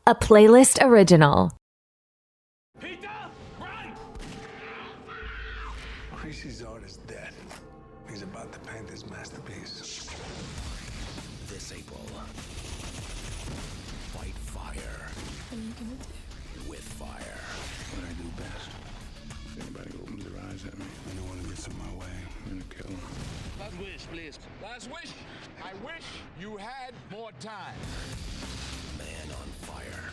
a playlist original. Pita, run! Creasy's art is dead. He's about to paint his masterpiece. This April, fight fire. What are you gonna do? With fire. What I do best. If anybody opens their eyes at me, anyone who gets in my way, I'm gonna kill them. Last wish, please. Last wish. I wish you had more time. Man on fire.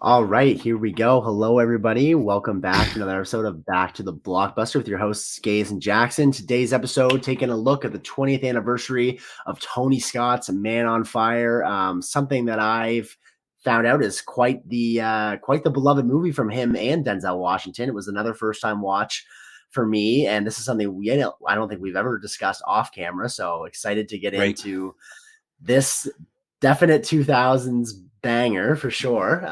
All right, here we go. Hello, everybody. Welcome back to another episode of Back to the Blockbuster with your hosts, Gaze and Jackson. Today's episode, taking a look at the 20th anniversary of Tony Scott's Man on Fire. Something that I've found out is quite the beloved movie from him and Denzel Washington. It was another first-time watch for me, and this is something I don't think we've ever discussed off camera. So excited to get into this definite 2000s banger for sure.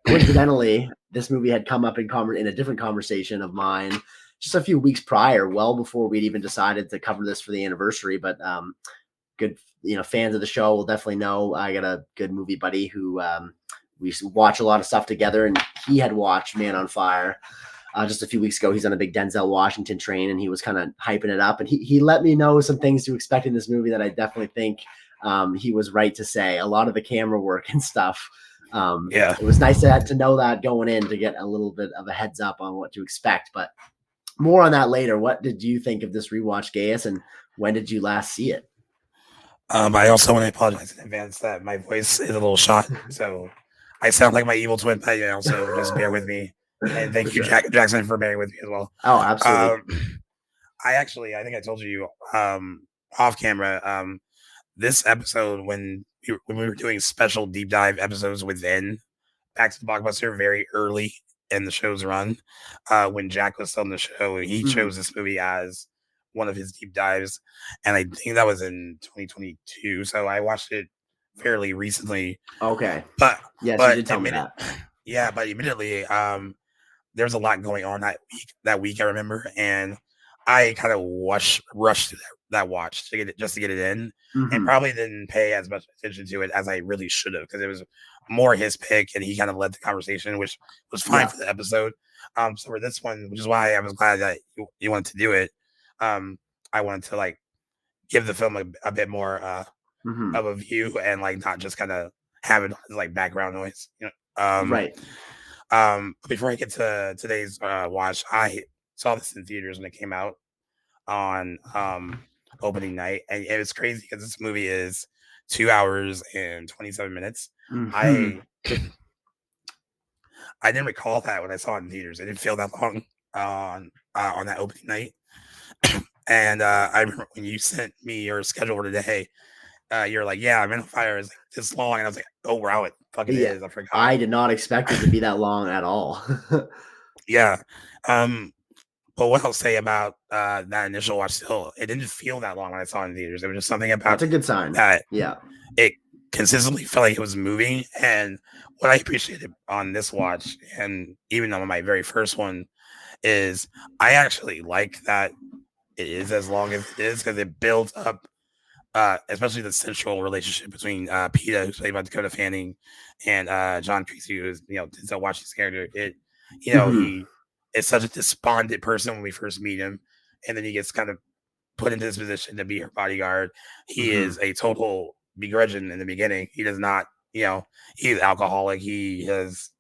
Coincidentally, this movie had come up in a different conversation of mine just a few weeks prior, well before we'd even decided to cover this for the anniversary. But good, fans of the show will definitely know I got a good movie buddy who we watch a lot of stuff together, and he had watched Man on Fire just a few weeks ago. He's on a big Denzel Washington train, and he was kind of hyping it up, and he let me know some things to expect in this movie that I definitely think he was right to say. A lot of the camera work and stuff. It was nice to know that going in, to get a little bit of a heads up on what to expect. But more on that later. What did you think of this rewatch, Gaius, and when did you last see it? I also want to apologize in advance that my voice is a little shot, so I sound like my evil twin. But also just bear with me, and thank you, Jackson, for bearing with me as well. Oh, absolutely. I think I told you off camera. This episode, when we were doing special deep dive episodes within Back to the Blockbuster very early in the show's run, when Jack was still on the show, he chose this movie as one of his deep dives, and I think that was in 2022. So I watched it fairly recently. Okay, but yes, but you did tell me that. Yeah, but admittedly, there was a lot going on that week. I remember, and I kind of rushed through that watch to get it in, and probably didn't pay as much attention to it as I really should have, because it was more his pick, and he kind of led the conversation, which was fine for the episode. So for this one, which is why I was glad that you wanted to do it. I wanted to give the film a bit more of a view, and not just kind of have it as background noise. Right. Before I get to today's watch, I saw this in theaters when it came out on opening night, and it was crazy because this movie is 2 hours and 27 minutes. I didn't recall that when I saw it in theaters. It didn't feel that long on that opening night. And I remember when you sent me your schedule for today, you're like, "Yeah, Man on Fire is this long," and I was like, "Oh wow, it fucking is." I forgot. I did not expect it to be that long at all. Yeah. But what I'll say about that initial watch, still, it didn't feel that long when I saw it in theaters. It was just something about that's a good sign. That yeah, it consistently felt like it was moving. And what I appreciated on this watch, and even on my very first one, is I actually like that it is as long as it is, because it builds up, especially the central relationship between Pita, who's played by Dakota Fanning, and John Creasy, who is Denzel Washington's character. He is such a despondent person when we first meet him, and then he gets kind of put into this position to be her bodyguard. He is a total begrudging in the beginning. He does not, he's alcoholic. He has,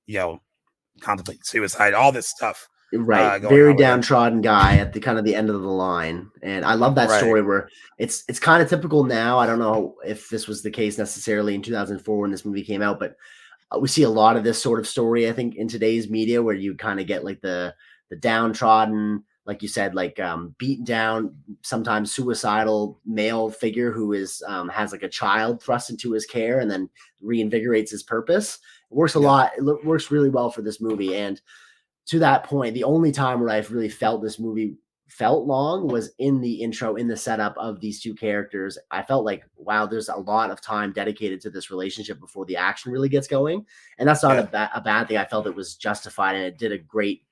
contemplated suicide, all this stuff. Right. Very downtrodden guy at the kind of the end of the line. And I love that story where it's kind of typical now. I don't know if this was the case necessarily in 2004 when this movie came out, but we see a lot of this sort of story, I think, in today's media, where you kind of get the downtrodden, like you said, beaten down, sometimes suicidal male figure who is has a child thrust into his care and then reinvigorates his purpose. It works a lot. It works really well for this movie. And to that point, the only time where I've really felt this movie felt long was in the intro, in the setup of these two characters. I felt like, wow, there's a lot of time dedicated to this relationship before the action really gets going. And that's not a bad thing. I felt it was justified, and it did a great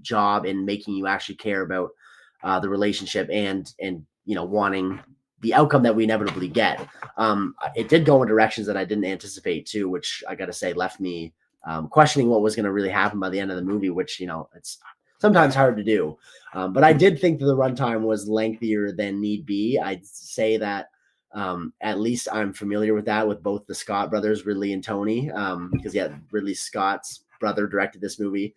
job in making you actually care about the relationship and wanting the outcome that we inevitably get. It did go in directions that I didn't anticipate too, which I got to say left me questioning what was going to really happen by the end of the movie, which, it's sometimes hard to do. But I did think that the runtime was lengthier than need be. I'd say that at least I'm familiar with that with both the Scott brothers, Ridley and Tony, because Ridley Scott's brother directed this movie.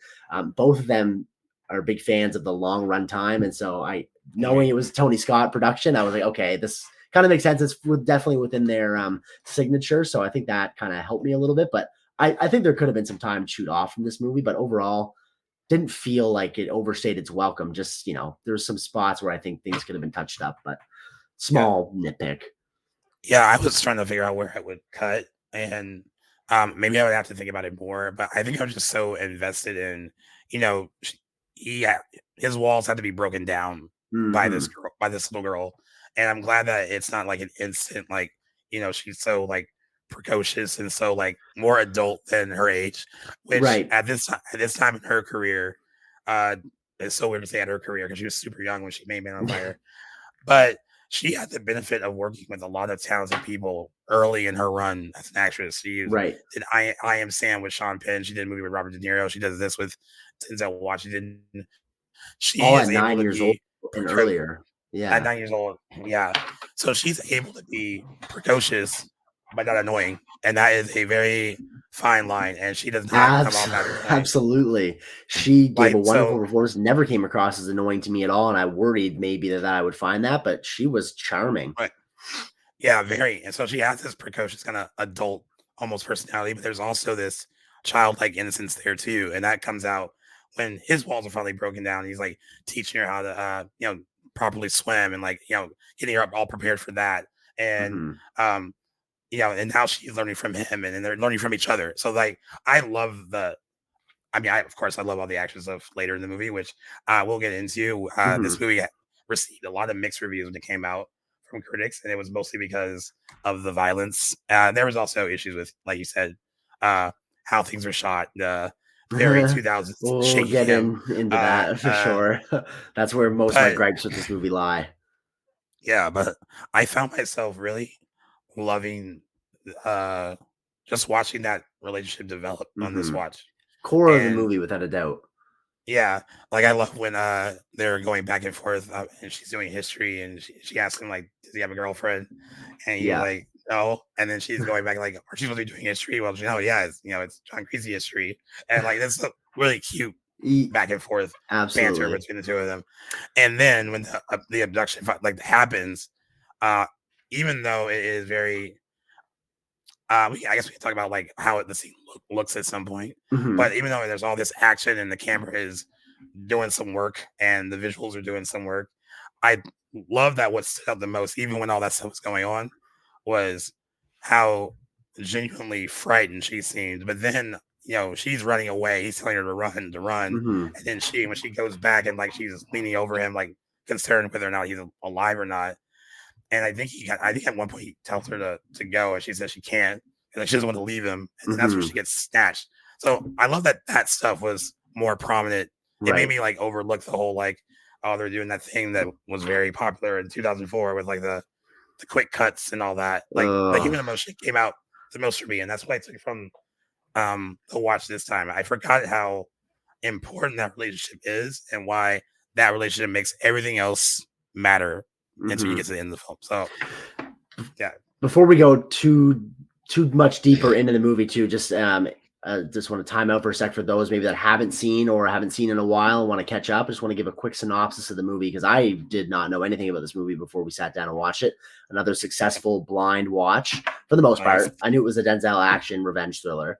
Both of them are big fans of the long runtime, and so knowing it was Tony Scott production, I was like, okay, this kind of makes sense. It's definitely within their signature, so I think that kind of helped me a little bit. But I think there could have been some time to shoot off from this movie, but overall, didn't feel like it overstayed its welcome. Just there's some spots where I think things could have been touched up, but small nitpick. Yeah, I was trying to figure out where I would cut, and maybe I would have to think about it more. But I think I was just so invested in, his walls had to be broken down by this little girl, and I'm glad that it's not like an instant, like she's so like precocious and so like more adult than her age. Which at this time in her career, it's so weird to say at her career because she was super young when she made Man on Fire, but she had the benefit of working with a lot of talented people early in her run as an actress. She did I Am Sam with Sean Penn. She did a movie with Robert De Niro. She does this with Denzel Washington. She all is at 9 years old and earlier. Yeah. At 9 years old. Yeah. So she's able to be precocious but not annoying. And that is a very fine line. And she does not come off that annoying. Absolutely. She gave a wonderful performance, never came across as annoying to me at all. And I worried maybe that I would find that, but she was charming. Right. Yeah, very. And so she has this precocious kind of adult almost personality, but there's also this childlike innocence there too. And that comes out when his walls are finally broken down. He's like teaching her how to, properly swim and like, getting her all prepared for that. And, and now she's learning from him and they're learning from each other. So like, I love of course I love all the actions of later in the movie, which we'll get into. This movie received a lot of mixed reviews when it came out from critics, and it was mostly because of the violence. There was also issues with, like you said, how things were shot, the very 2000s. We'll get into that for sure. That's where most of my gripes with this movie lie. Yeah, but I found myself really loving just watching that relationship develop on this watch. Core of the movie, without a doubt. Yeah, like I love when they're going back and forth, and she's doing history, and she asks him like, "Does he have a girlfriend?" And he's like, "No," and then she's going back like, "Are she supposed to be doing history?" Well, it's John Creasy history, and like that's a really cute back and forth banter between the two of them. And then when the abduction happens, even though it is very, I guess we can talk about like how the scene looks at some point. But even though there's all this action and the camera is doing some work and the visuals are doing some work, I love that what stood out the most, even when all that stuff was going on, was how genuinely frightened she seemed. But then, she's running away. He's telling her to run. And then when she goes back and like she's leaning over him, like concerned whether or not he's alive or not. And I think at one point he tells her to go, and she says she can't, and like she doesn't want to leave him, and that's where she gets snatched. So I love that stuff was more prominent. It made me like overlook the whole like, oh, they're doing that thing that was very popular in 2004 with like the quick cuts and all that. Like human emotion came out the most for me, and that's what I took from the watch this time. I forgot how important that relationship is and why that relationship makes everything else matter until you get to the end of the film. So, yeah. Before we go too much deeper into the movie, too, just want to time out for a sec for those maybe that haven't seen in a while and want to catch up. I just want to give a quick synopsis of the movie because I did not know anything about this movie before we sat down and watched it. Another successful blind watch for the most part. I knew it was a Denzel action revenge thriller.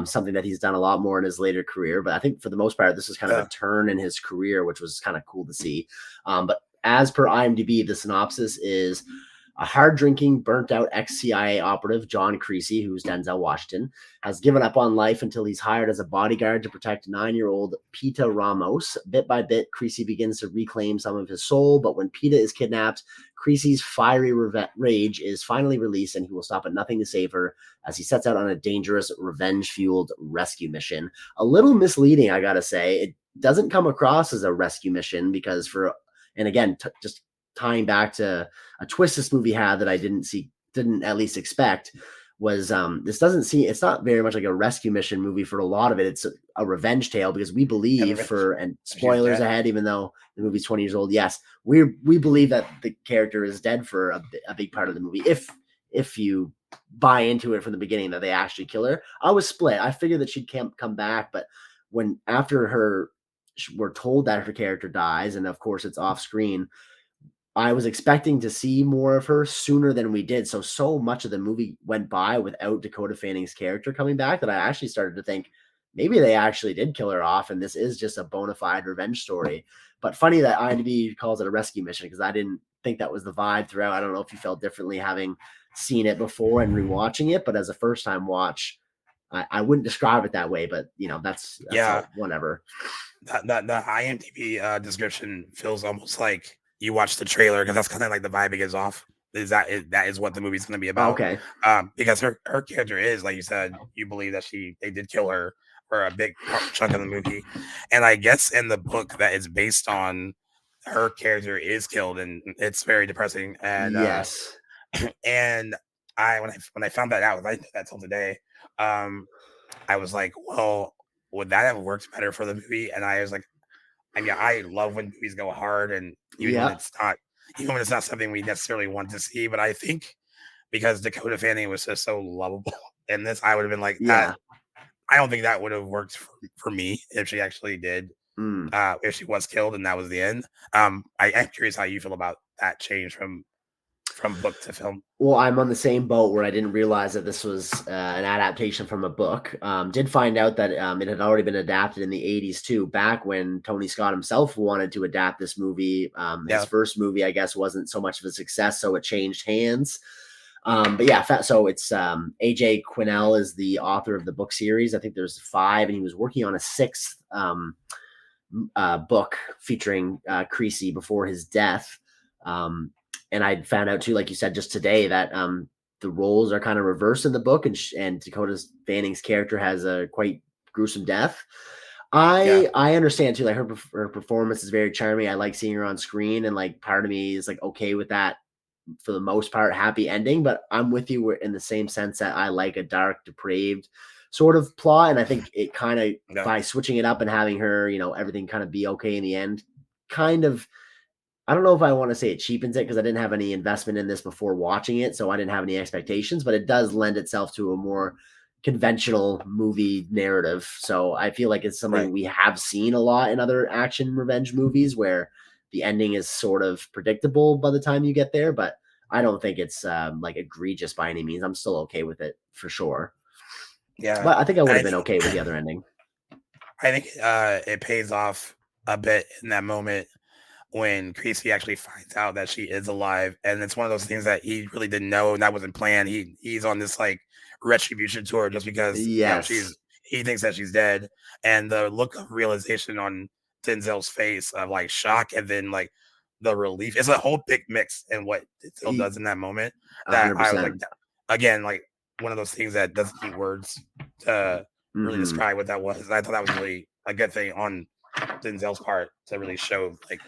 Something that he's done a lot more in his later career, but I think for the most part, this is kind of a turn in his career, which was kind of cool to see. But as per IMDb, the synopsis is a hard-drinking, burnt-out ex-CIA operative, John Creasy, who's Denzel Washington, has given up on life until he's hired as a bodyguard to protect 9-year-old Pita Ramos. Bit by bit, Creasy begins to reclaim some of his soul, but when Pita is kidnapped, Creasy's fiery rage is finally released, and he will stop at nothing to save her as he sets out on a dangerous, revenge-fueled rescue mission. A little misleading, I gotta say. It doesn't come across as a rescue mission because just tying back to a twist this movie had that I didn't at least expect was this doesn't seem, it's not very much like a rescue mission movie for a lot of it. It's a revenge tale because we believe and spoilers ahead, even though the movie's 20 years old. Yes, we believe that the character is dead for a big part of the movie. If you buy into it from the beginning that they actually kill her. I was split. I figured that she'd come back, but when after we're told that her character dies, and of course it's off screen, I was expecting to see more of her sooner than we did. So much of the movie went by without Dakota Fanning's character coming back that I actually started to think maybe they actually did kill her off, and this is just a bona fide revenge story. But funny that IMDb calls it a rescue mission because I didn't think that was the vibe throughout. I don't know if you felt differently having seen it before and rewatching it, but as a first time watch, I wouldn't describe it that way. But that's whatever. The IMDb description feels almost like you watch the trailer because that's kind of like the vibe it gives off. That is what the movie's going to be about. Okay. Because her character is, like you said, you believe that they did kill her for a big chunk of the movie, and I guess in the book that is based on, her character is killed, and it's very depressing. And yes, and when I found that out, I did that till today. I was like, well, would that have worked better for the movie? And I was like, I mean, I love when movies go hard, and even when it's not something we necessarily want to see. But I think because Dakota Fanning was just so lovable in this, I would have been like, I don't think that would have worked for me if she actually did. If she was killed and that was the end. I am curious how you feel about that change from book to film. Well, I'm on the same boat where I didn't realize that this was an adaptation from a book. Did find out that it had already been adapted in the 80s too, back when Tony Scott himself wanted to adapt this movie. His first movie, I guess, wasn't so much of a success, so it changed hands. But yeah, so it's AJ Quinnell is the author of the book series. I think there's 5, and he was working on a 6th book featuring Creasy before his death. And I found out too, like you said just today, that the roles are kind of reversed in the book, and Dakota Fanning's character has a quite gruesome death. I understand too, like her performance is very charming. I like seeing her on screen, and like part of me is like okay with that for the most part, happy ending. But I'm with you in the same sense that I like a dark, depraved sort of plot, and I think it kind of by switching it up and having her, everything kind of be okay in the end, kind of. I don't know if I want to say it cheapens it because I didn't have any investment in this before watching it, so I didn't have any expectations, but it does lend itself to a more conventional movie narrative. So I feel like it's something we have seen a lot in other action revenge movies where the ending is sort of predictable by the time you get there, but I don't think it's like egregious by any means. I'm still okay with it for sure. Yeah. But I think I would have been okay with the other ending. I think it pays off a bit in that moment when Creasy actually finds out that she is alive, and it's one of those things that he really didn't know, and that wasn't planned. He's on this like retribution tour just because he thinks that she's dead, and the look of realization on Denzel's face of like shock and then like the relief. It's a whole big mix in what Denzel does in that moment. That 100%. I was like, again, like one of those things that doesn't need words to really describe what that was. I thought that was really a good thing on Denzel's part to really show like.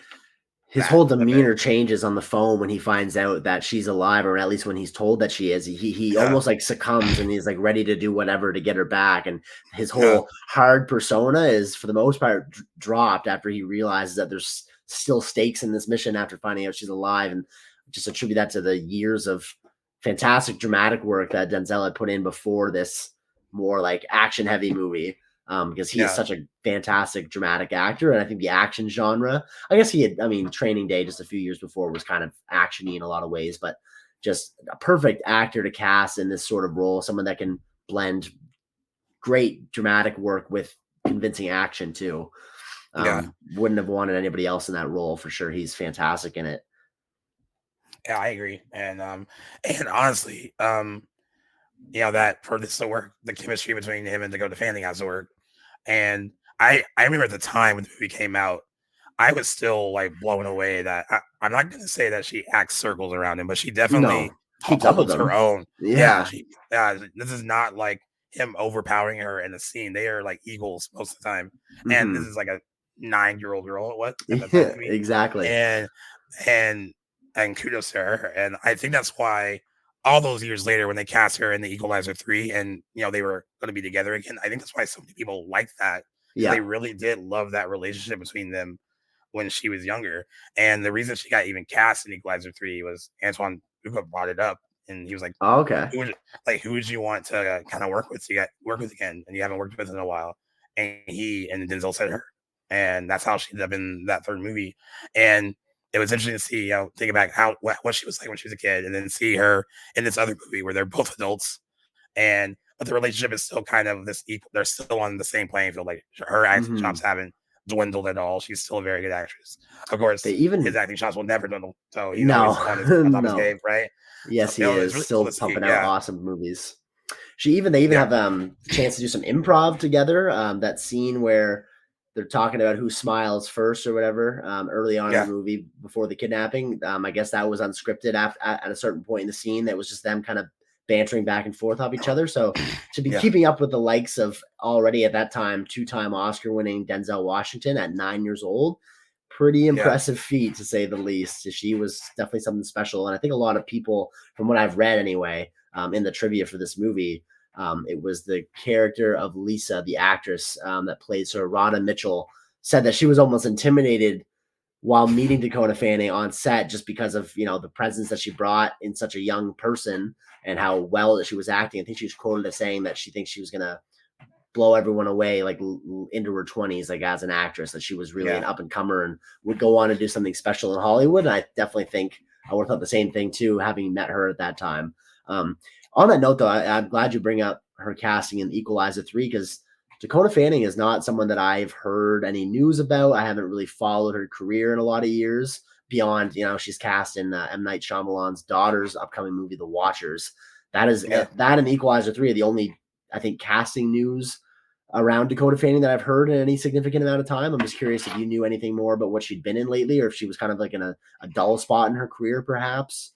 His whole demeanor changes on the phone when he finds out that she's alive, or at least when he's told that she is. He almost like succumbs, and he's like ready to do whatever to get her back. And his whole hard persona is, for the most part, dropped after he realizes that there's still stakes in this mission after finding out she's alive. And just attribute that to the years of fantastic dramatic work that Denzel had put in before this more like action heavy movie. Because he is such a fantastic dramatic actor, and I think the action genre, I guess Training Day just a few years before was kind of actiony in a lot of ways, but just a perfect actor to cast in this sort of role, someone that can blend great dramatic work with convincing action too. Wouldn't have wanted anybody else in that role for sure. He's fantastic in it. Yeah, I agree. And honestly, that for this to work, the chemistry between him and Dakota Fanning has to work. And I remember at the time when the movie came out, I was still like blown away that I'm not going to say that she acts circles around him, but she definitely holds her own. Yeah. This is not like him overpowering her in the scene. They are like equals most of the time. And this is like a 9-year-old girl. What? Exactly. And and kudos to her. And I think that's why all those years later, when they cast her in the Equalizer 3 and, they were going to be together again, I think that's why so many people like that. Yeah. They really did love that relationship between them when she was younger. And the reason she got even cast in Equalizer 3 was Antoine Fuqua brought it up. And he was like, oh, okay. Who would you want to kind of work with again? And you haven't worked with in a while. And Denzel said her. And that's how she ended up in that third movie. And it was interesting to see, think about what she was like when she was a kid, and then see her in this other movie where they're both adults, but the relationship is still kind of this equal. They're still on the same playing field. Like her acting chops haven't dwindled at all. She's still a very good actress. Of course, his acting chops will never dwindle. So he's always on his game, right? Yes, so, he is really still cool pumping out awesome movies. They even have a chance to do some improv together. That scene where they're talking about who smiles first or whatever early on in the movie before the kidnapping. I guess that was unscripted at a certain point in the scene. That was just them kind of bantering back and forth off each other. So to be keeping up with the likes of already at that time 2-time Oscar winning Denzel Washington at 9 years old, pretty impressive feat to say the least. She was definitely something special. And I think a lot of people, from what I've read anyway, in the trivia for this movie, it was the character of Lisa, the actress that plays her, Radha Mitchell, said that she was almost intimidated while meeting Dakota Fanning on set just because of, the presence that she brought in such a young person and how well that she was acting. I think she was quoted as saying that she thinks she was going to blow everyone away like into her 20s, like as an actress, that she was really an up and comer and would go on to do something special in Hollywood. And I definitely think I would have thought the same thing too, having met her at that time. On that note, though, I'm glad you bring up her casting in Equalizer 3 because Dakota Fanning is not someone that I've heard any news about. I haven't really followed her career in a lot of years beyond, she's cast in M. Night Shyamalan's daughter's upcoming movie, The Watchers. That is that and Equalizer 3 are the only, I think, casting news around Dakota Fanning that I've heard in any significant amount of time. I'm just curious if you knew anything more about what she'd been in lately or if she was kind of like in a dull spot in her career, perhaps.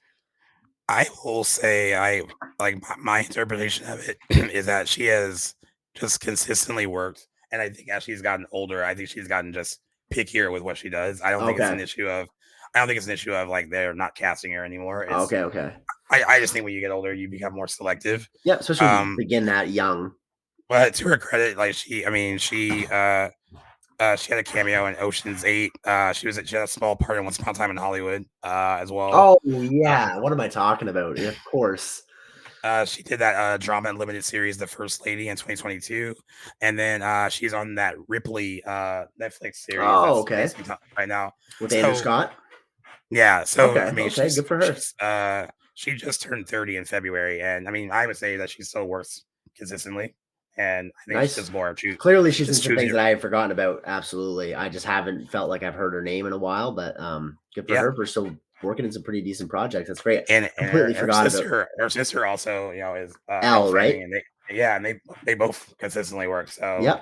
I will say my interpretation of it is that she has just consistently worked. And I think as she's gotten older, I think she's gotten just pickier with what she does. I don't think it's an issue of like they're not casting her anymore. It's, okay. I just think when you get older, you become more selective. Yeah, especially when you begin that young. But to her credit, she had a cameo in Ocean's 8. She had a small part in Once Upon a Time in Hollywood as well. Oh, yeah. What am I talking about? Of course. She did that drama and limited series, The First Lady, in 2022. And then she's on that Ripley Netflix series. Oh, okay. Right now. With Andrew Scott? Yeah. So, okay, good for her. She just turned 30 in February. And, I would say that she still works consistently. And I think she's more. Clearly, she's in some things that I have forgotten about. Absolutely. I just haven't felt like I've heard her name in a while, but good for her for still working in some pretty decent projects. That's great. And completely forgot about her sister also, is Elle, right? And they both consistently work. So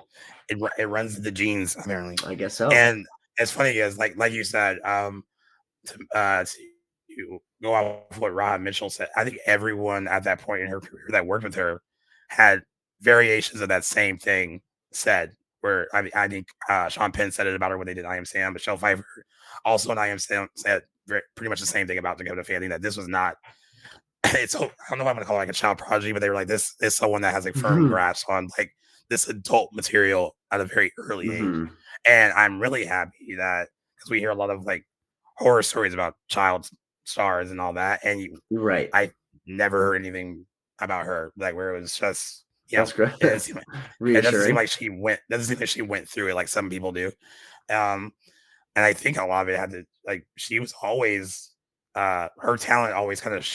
it runs the genes, apparently. I guess so. And it's funny is like you said, to go off what Radha Mitchell said, I think everyone at that point in her career that worked with her had variations of that same thing said. Where I think Sean Penn said it about her when they did I Am Sam. Michelle Pfeiffer also in I Am Sam said pretty much the same thing about Dakota Fanning, that this was not. I don't know if I'm going to call it like a child prodigy, but they were like, this is someone that has like firm grasp on like this adult material at a very early age. And I'm really happy that because we hear a lot of like horror stories about child stars and all that, and I never heard anything about her like where it was just. Yeah, that's great. It doesn't seem like she went through it like some people do. And I think a lot of it had to she was always her talent always kind of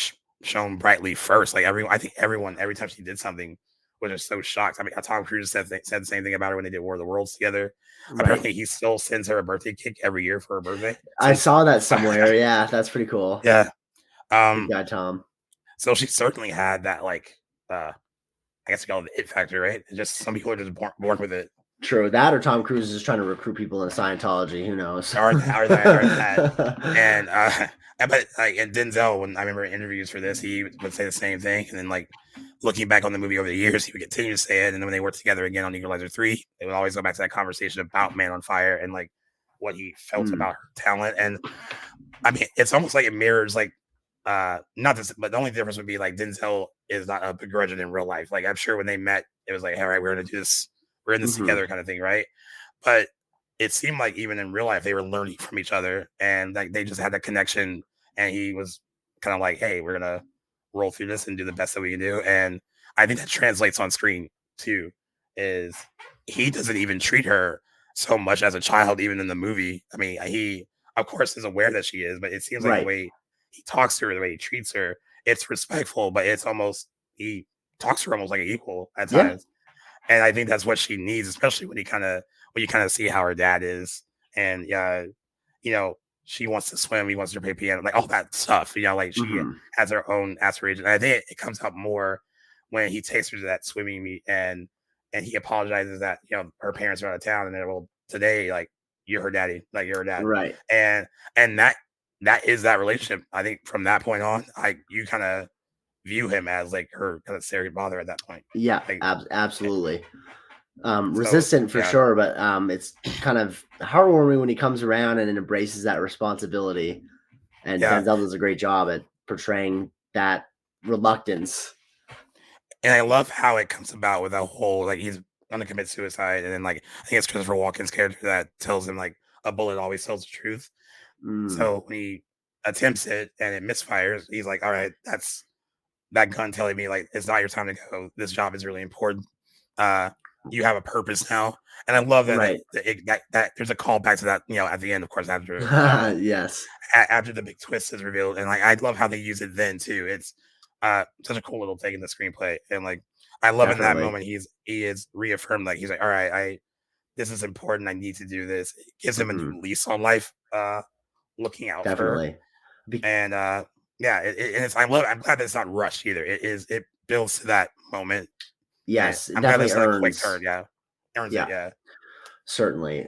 shone brightly first. Like I think everyone every time she did something was just so shocked. Tom Cruise said the same thing about her when they did War of the Worlds together. Apparently, he still sends her a birthday cake every year for her birthday. I saw that somewhere. Yeah, that's pretty cool. Yeah. Good Tom. So she certainly had that I guess you call it the it factor, right? It's just some people are just born with it. True. That or Tom Cruise is just trying to recruit people into Scientology. Who knows? Or that. And and Denzel, when I remember in interviews for this, he would say the same thing. And then looking back on the movie over the years, he would continue to say it. And then when they worked together again on Equalizer 3, they would always go back to that conversation about Man on Fire and what he felt about her talent. And I mean, it's almost like it mirrors like not this, but the only difference would be like Denzel is not a begrudging in real life. Like I'm sure when they met, it was like, all right, we're gonna do this, we're in this together, kind of thing, right? But it seemed like even in real life they were learning from each other, and like they just had that connection. And he was kind of like, hey, we're gonna roll through this and do the best that we can do. And I think that translates on screen too. Is he doesn't even treat her so much as a child, even in the movie. I mean, he of course is aware that she is, but it seems like the way he talks to her, the way he treats her, it's respectful, but it's almost he talks to her almost like an equal at times. And I think that's what she needs, especially when you kind of see how her dad is, and you know, she wants to swim, he wants her to play piano, like all that stuff. You know, like she has her own aspirations. And I think it comes out more when he takes her to that swimming meet, and he apologizes that, you know, her parents are out of town, and then, well, today, like, you're her daddy, like you're her dad, right? And that is that relationship. I think from that point on, you kind of view him as like her kind of surrogate father at that point. Yeah, like, absolutely. Resistant for sure, but it's kind of heartwarming when he comes around and embraces that responsibility. And Denzel does a great job at portraying that reluctance. And I love how it comes about with a whole, like, he's gonna commit suicide, and then like I think it's Christopher Walken's character that tells him like a bullet always tells the truth. So when he attempts it and it misfires, he's like, all right, that's that gun telling me like it's not your time to go. This job is really important. You have a purpose now. And I love that, that there's a call back to that, you know, at the end, of course, after after the big twist is revealed. And like I love how they use it then too. It's such a cool little thing in the screenplay. And like I love in that moment he is reaffirmed, like he's like, all right, this is important, I need to do this. It gives him a new lease on life, looking out for her. And and it's I'm glad that it's not rushed either. It builds to that moment. Yes, I'm glad it's not a quick turn. Earns it. Certainly.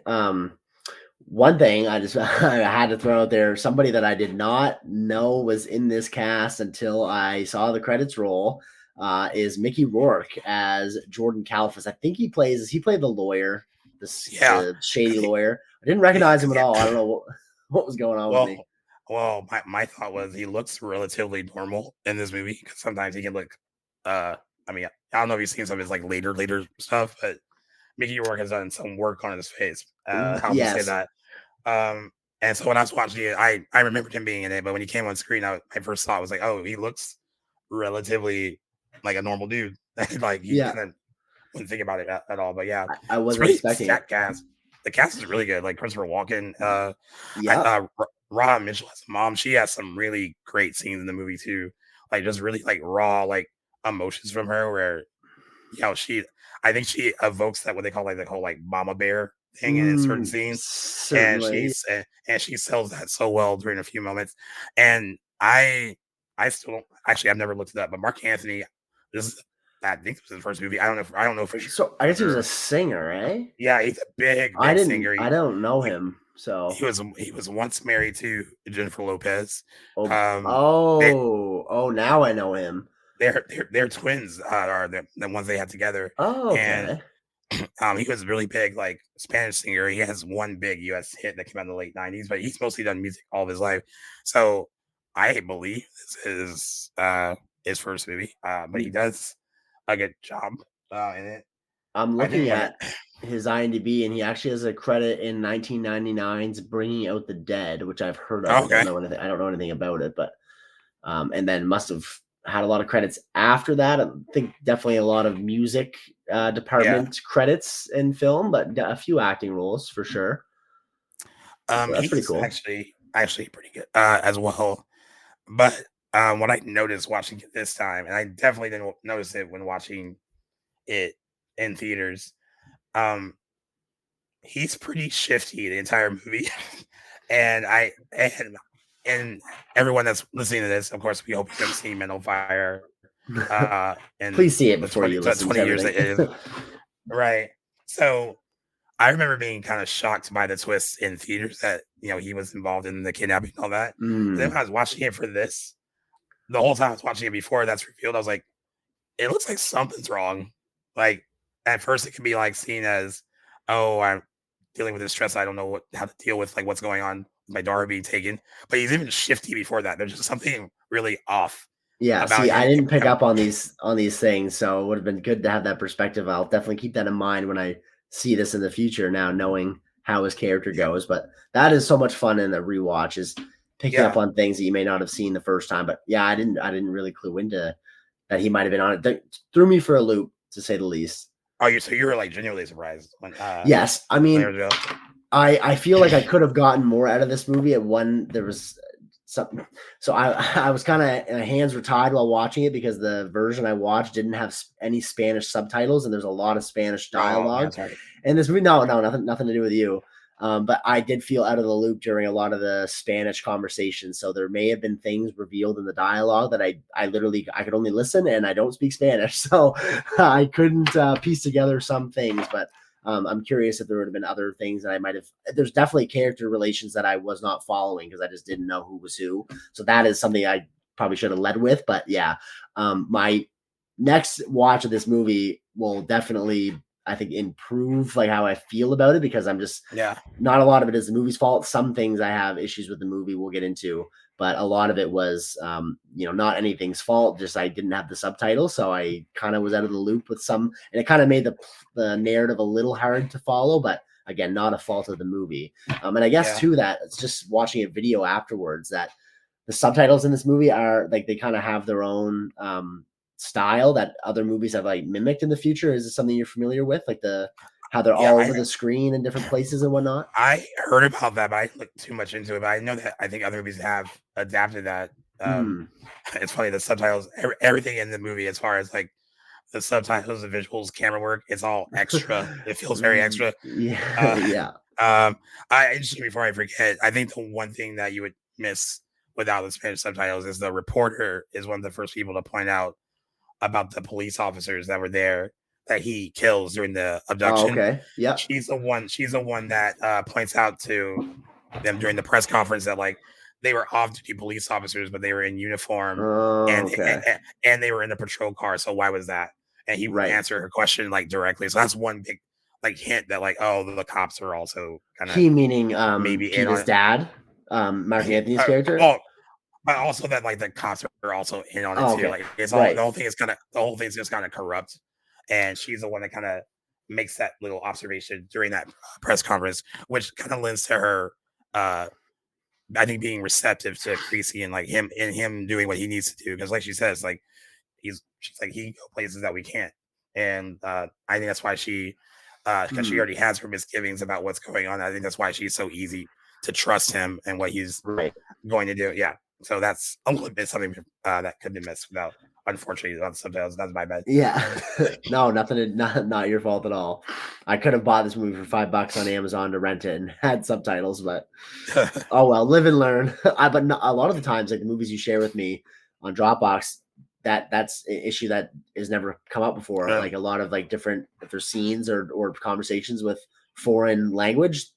One thing I had to throw out there, somebody that I did not know was in this cast until I saw the credits roll, is Mickey Rourke as Jordan Califas. I think he played the lawyer, the shady lawyer. I didn't recognize him at all. I don't know what was going on with me. Well, my thought was he looks relatively normal in this movie, because sometimes he can look. I mean, I don't know if you've seen some of his like later stuff, but Mickey Rourke has done some work on his face. How would you say that? And so when I was watching it, I remembered him being in it, but when he came on screen, my first thought was like, oh, he looks relatively like a normal dude. Like you kind of wouldn't think about it at all. But yeah, I wasn't expecting that cast. The cast is really good. Like Christopher Walken, Radha Mitchell as a mom. She has some really great scenes in the movie too. Like just really like raw like emotions from her, where you know I think she evokes that what they call like the whole like mama bear thing in certain scenes. Certainly. And she sells that so well during a few moments. And I still don't, actually I've never looked it up, but Marc Anthony, I think this was his first movie. I don't know for sure. So I guess he was a singer, eh? Yeah, he's a big singer. I don't know him. So he was once married to Jennifer Lopez. Now I know him. They're twins, are the ones they had together. Oh, okay. And he was a really big like Spanish singer. He has one big US hit that came out in the late 90s, but he's mostly done music all of his life. So I believe this is his first movie. But he does a good job in it. I'm looking at his IMDb, and he actually has a credit in 1999's Bringing Out the Dead, which I've heard of. Okay. I don't know anything about it, but and then must have had a lot of credits after that. I think definitely a lot of music department credits in film, but a few acting roles for sure. So that's pretty cool. Actually pretty good as well. But what I noticed watching it this time, and I definitely didn't notice it when watching it in theaters, he's pretty shifty the entire movie. and everyone that's listening to this, of course, we hope you have seen Men on Fire. And please see it before you listen. 20 years it is. Right. So I remember being kind of shocked by the twists in theaters that, you know, he was involved in the kidnapping and all that. Then when I was watching it for this, the whole time I was watching it before that's revealed, I was like, it looks like something's wrong. Like at first it could be like seen as, oh, dealing with his stress. I don't know how to deal with like what's going on, my daughter being taken. But he's even shifty before that. There's just something really off. Yeah, about see, him. I didn't pick up on these things, so it would have been good to have that perspective. I'll definitely keep that in mind when I see this in the future. Now knowing how his character goes, but that is so much fun in the rewatch is picking up on things that you may not have seen the first time. But yeah, I didn't really clue into that he might have been on it. That threw me for a loop, to say the least. Oh, you were like genuinely surprised when? Yes, I mean, I feel like I could have gotten more out of this movie. There was something, so I was kind of hands were tied while watching it because the version I watched didn't have any Spanish subtitles, and there's a lot of Spanish dialogue. And this movie, no, nothing to do with you. But I did feel out of the loop during a lot of the Spanish conversations. So there may have been things revealed in the dialogue that I could only listen, and I don't speak Spanish, so I couldn't piece together some things. But I'm curious if there would have been other things that I might have. There's definitely character relations that I was not following because I just didn't know who was who. So that is something I probably should have led with. But yeah, my next watch of this movie will definitely, I think, improve like how I feel about it, because I'm just not a lot of it is the movie's fault. Some things I have issues with the movie we'll get into, but a lot of it was not anything's fault, just I didn't have the subtitles, so I kind of was out of the loop with some, and it kind of made the narrative a little hard to follow, but again, not a fault of the movie. And I guess too that it's just watching a video afterwards that the subtitles in this movie are like they kind of have their own style that other movies have like mimicked in the future. Is it something you're familiar with, like how they're all over the screen in different places and whatnot? I heard about that, but I didn't look too much into it. But I know that I think other movies have adapted that. It's funny, the subtitles, everything in the movie, as far as like the subtitles, the visuals, camera work, it's all extra. It feels very extra. Just before I forget, I think the one thing that you would miss without the Spanish subtitles is the reporter is one of the first people to point out about the police officers that were there that he kills during the abduction. Oh, okay. Yeah. She's the one that points out to them during the press conference that like they were off-duty police officers, but they were in uniform and they were in a patrol car. So why was that? And he would answer her question like directly. So that's one big like hint that like, oh, the cops are also kind of, he meaning maybe Pita's dad, Marc Anthony's character. But also that like the cops are also in on it too. Like it's all the whole thing is just kind of corrupt, and she's the one that kind of makes that little observation during that press conference, which kind of lends to her, I think, being receptive to Creasy and like him doing what he needs to do. Because like she says, like she's like he can go places that we can't, and I think that's why she, because she already has her misgivings about what's going on. I think that's why she's so easy to trust him and what he's going to do. Yeah. So that's a little bit something that could be missed without, unfortunately, on subtitles. That's my bad. Yeah, no, not your fault at all. I could have bought this movie for $5 on Amazon to rent it and had subtitles, but oh well, live and learn. But a lot of the times, like the movies you share with me on Dropbox, that's an issue that has never come up before. Like a lot of like different, if there's scenes or conversations with foreign language,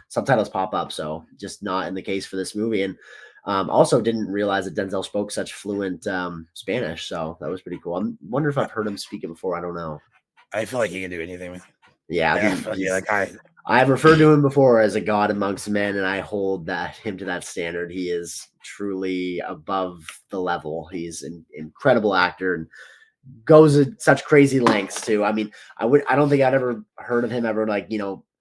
subtitles pop up, so just not in the case for this movie. And also didn't realize that Denzel spoke such fluent Spanish, so that was pretty cool. I wonder if I've heard him speak it before. I don't know. I feel like he can do anything. I've referred to him before as a god amongst men, and I hold him to that standard. He is truly above the level. He's an incredible actor and goes at such crazy lengths too. I mean, I don't think I'd ever heard of him ever like,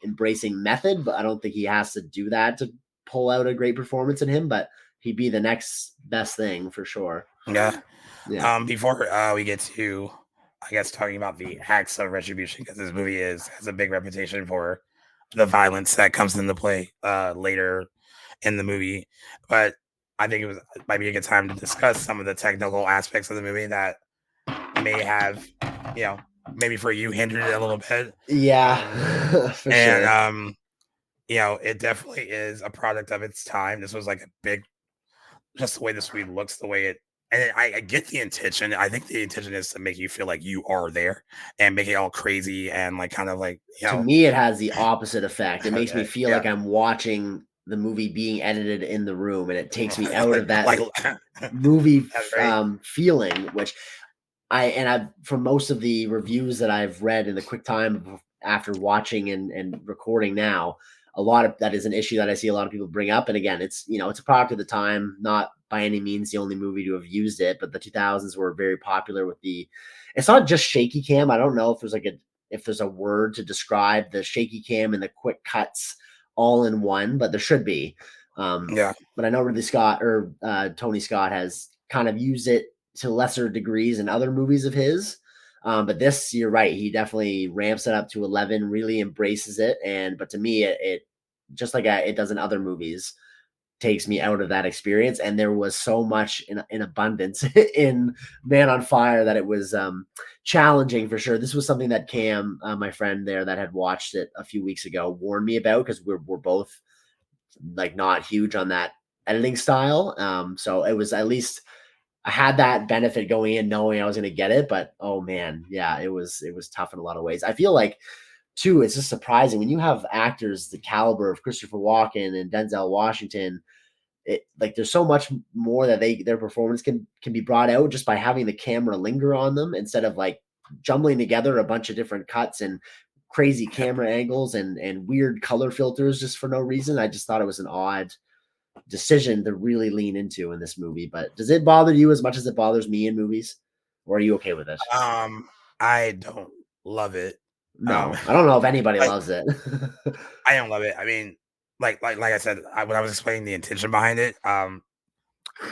embracing method, but I don't think he has to do that to pull out a great performance in him, but he'd be the next best thing for sure. Yeah. Before we get to, I guess, talking about the acts of retribution, because this movie has a big reputation for the violence that comes into play later in the movie, but I think it might be a good time to discuss some of the technical aspects of the movie that may have, maybe for you hindered it a little bit. Yeah, for and sure. It definitely is a product of its time. This was like a big, just the way this movie looks, the way it, and I get the intention. I think the intention is to make you feel like you are there and make it all crazy and like kind of like, to me, it has the opposite effect. It makes me feel like I'm watching the movie being edited in the room, and it takes me out of that movie feeling, which from most of the reviews that I've read in the quick time after watching and recording now, a lot of that is an issue that I see a lot of people bring up. And again, it's it's a product of the time, not by any means the only movie to have used it, but the 2000s were very popular with it's not just shaky cam. I don't know if there's a word to describe the shaky cam and the quick cuts all in one, but there should be. Yeah. But I know Ridley Scott or Tony Scott has kind of used it to lesser degrees in other movies of his. But this, you're right, he definitely ramps it up to 11, really embraces it. But to me, it just like it does in other movies, takes me out of that experience. And there was so much in abundance in Man on Fire that it was challenging for sure. This was something that Cam, my friend there that had watched it a few weeks ago, warned me about, because we're both like not huge on that editing style. So it was, at least I had that benefit going in knowing I was going to get it. But oh man, yeah, it was tough in a lot of ways. I feel like too, it's just surprising when you have actors the caliber of Christopher Walken and Denzel Washington. It like there's so much more that their performance can be brought out just by having the camera linger on them, instead of like jumbling together a bunch of different cuts and crazy camera angles and weird color filters just for no reason. I just thought it was an odd decision to really lean into in this movie. But does it bother you as much as it bothers me in movies, or are you okay with it? I don't love it. No, I don't know if anybody loves it. I don't love it. I mean, like I said, when I was explaining the intention behind it, I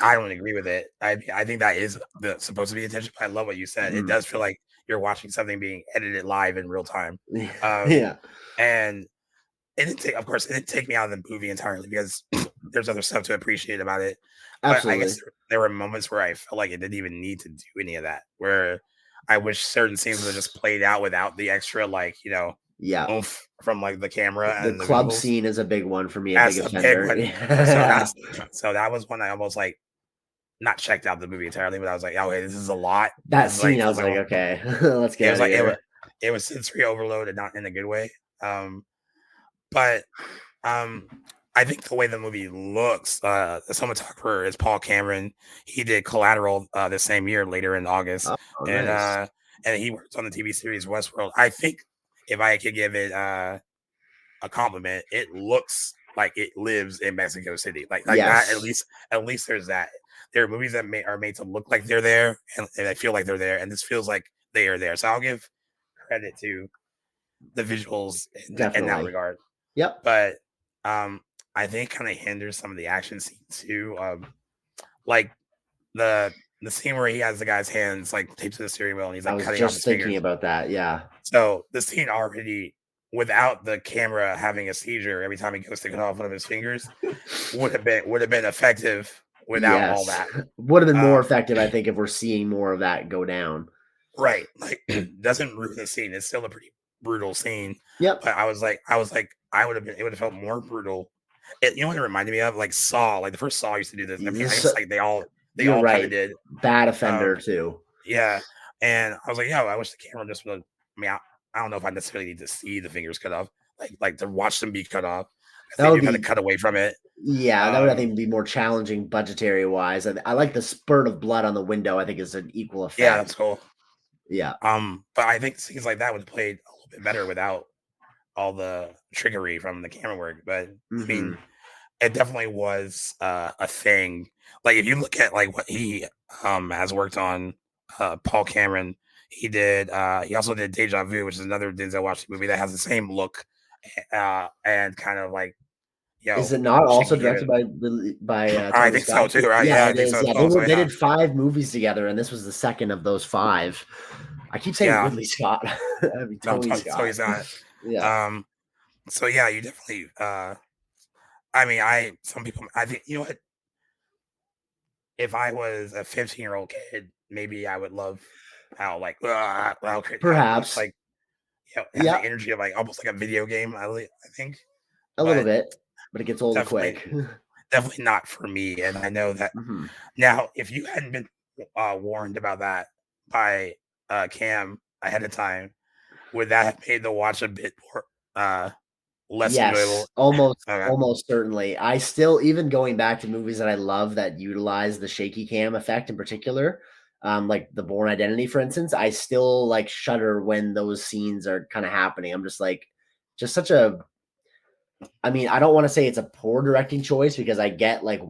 don't agree with it. I think that is supposed to be intention. I love what you said. It does feel like you're watching something being edited live in real time. Yeah, and it didn't take me out of the movie entirely, because there's other stuff to appreciate about it. absolutely. But I guess there were moments where I felt like it didn't even need to do any of that, where I wish certain scenes were just played out without the extra, Yeah, oomph from like the camera. The and the club visuals. scene is a big one for me. That's A big a big offender. one. So that was when I almost not checked out the movie entirely, but I was like, oh, hey, this is a lot. That This is scene, I was like, okay, let's get out of here. It was sensory overload, and not in a good way. But I think the way the movie looks, the cinematographer is Paul Cameron. He did Collateral the same year, later in August, Oh, and nice. and he worked on the TV series Westworld. I think if I could give it a compliment, it looks like it lives in Mexico City. Like Yes. that. At least there's that. There are movies that are made to look like they're there, and I feel like they're there, and this feels like they are there. So I'll give credit to the visuals in that regard. Yep. But I think kind of hinders some of the action scenes too. Like the scene where he has the guy's hands like taped to the steering wheel, and he's I like was cutting off just his thinking fingers. about that. Yeah. So the scene already, without the camera having a seizure every time he goes to cut off one of his fingers, would have been effective without all that. Would have been more effective, I think, if we're seeing more of that go down. Right. Like, it doesn't ruin the scene. It's still a pretty brutal scene. Yep. But I would have felt more brutal. You know what it reminded me of? Like Saw. Like the first Saw used to do this. I mean, I guess like they all kind of did. Bad Offender too. Yeah. And I was like, I wish the camera just would. I mean, I don't know if I necessarily need to see the fingers cut off. Like to watch them be cut off. That would be to cut away from it. Yeah, that would I think be more challenging budgetary wise. I like the spurt of blood on the window. I think is an equal effect. Yeah, that's cool. Yeah. But I think scenes like that would have played a little bit better without all the trickery from the camera work. But I mean, it definitely was a thing. Like if you look at like what he has worked on, Paul Cameron, he also did Deja Vu, which is another Denzel Washington movie that has the same look and kind of like, is it not also directed by I think Scott? so too, right? Yeah, I think so. Yeah, they did 5 movies together, and this was the second of those 5. I keep saying Ridley Scott. I mean, Tony Scott. So he's not. Yeah. So yeah, you definitely. I mean, I think, you know what? If I was a 15-year-old kid, maybe I would love how perhaps like the energy of like almost like a video game. I think a little bit, but it gets old quick. Definitely not for me, and I know that. Now, if you hadn't been warned about that by Cam ahead of time, would that have made the watch a bit more less enjoyable? Almost certainly. I still, even going back to movies that I love that utilize the shaky cam effect in particular, like the Bourne Identity, for instance, I still like shudder when those scenes are kind of happening. I'm just like, just such a, I mean, I don't want to say it's a poor directing choice because I get like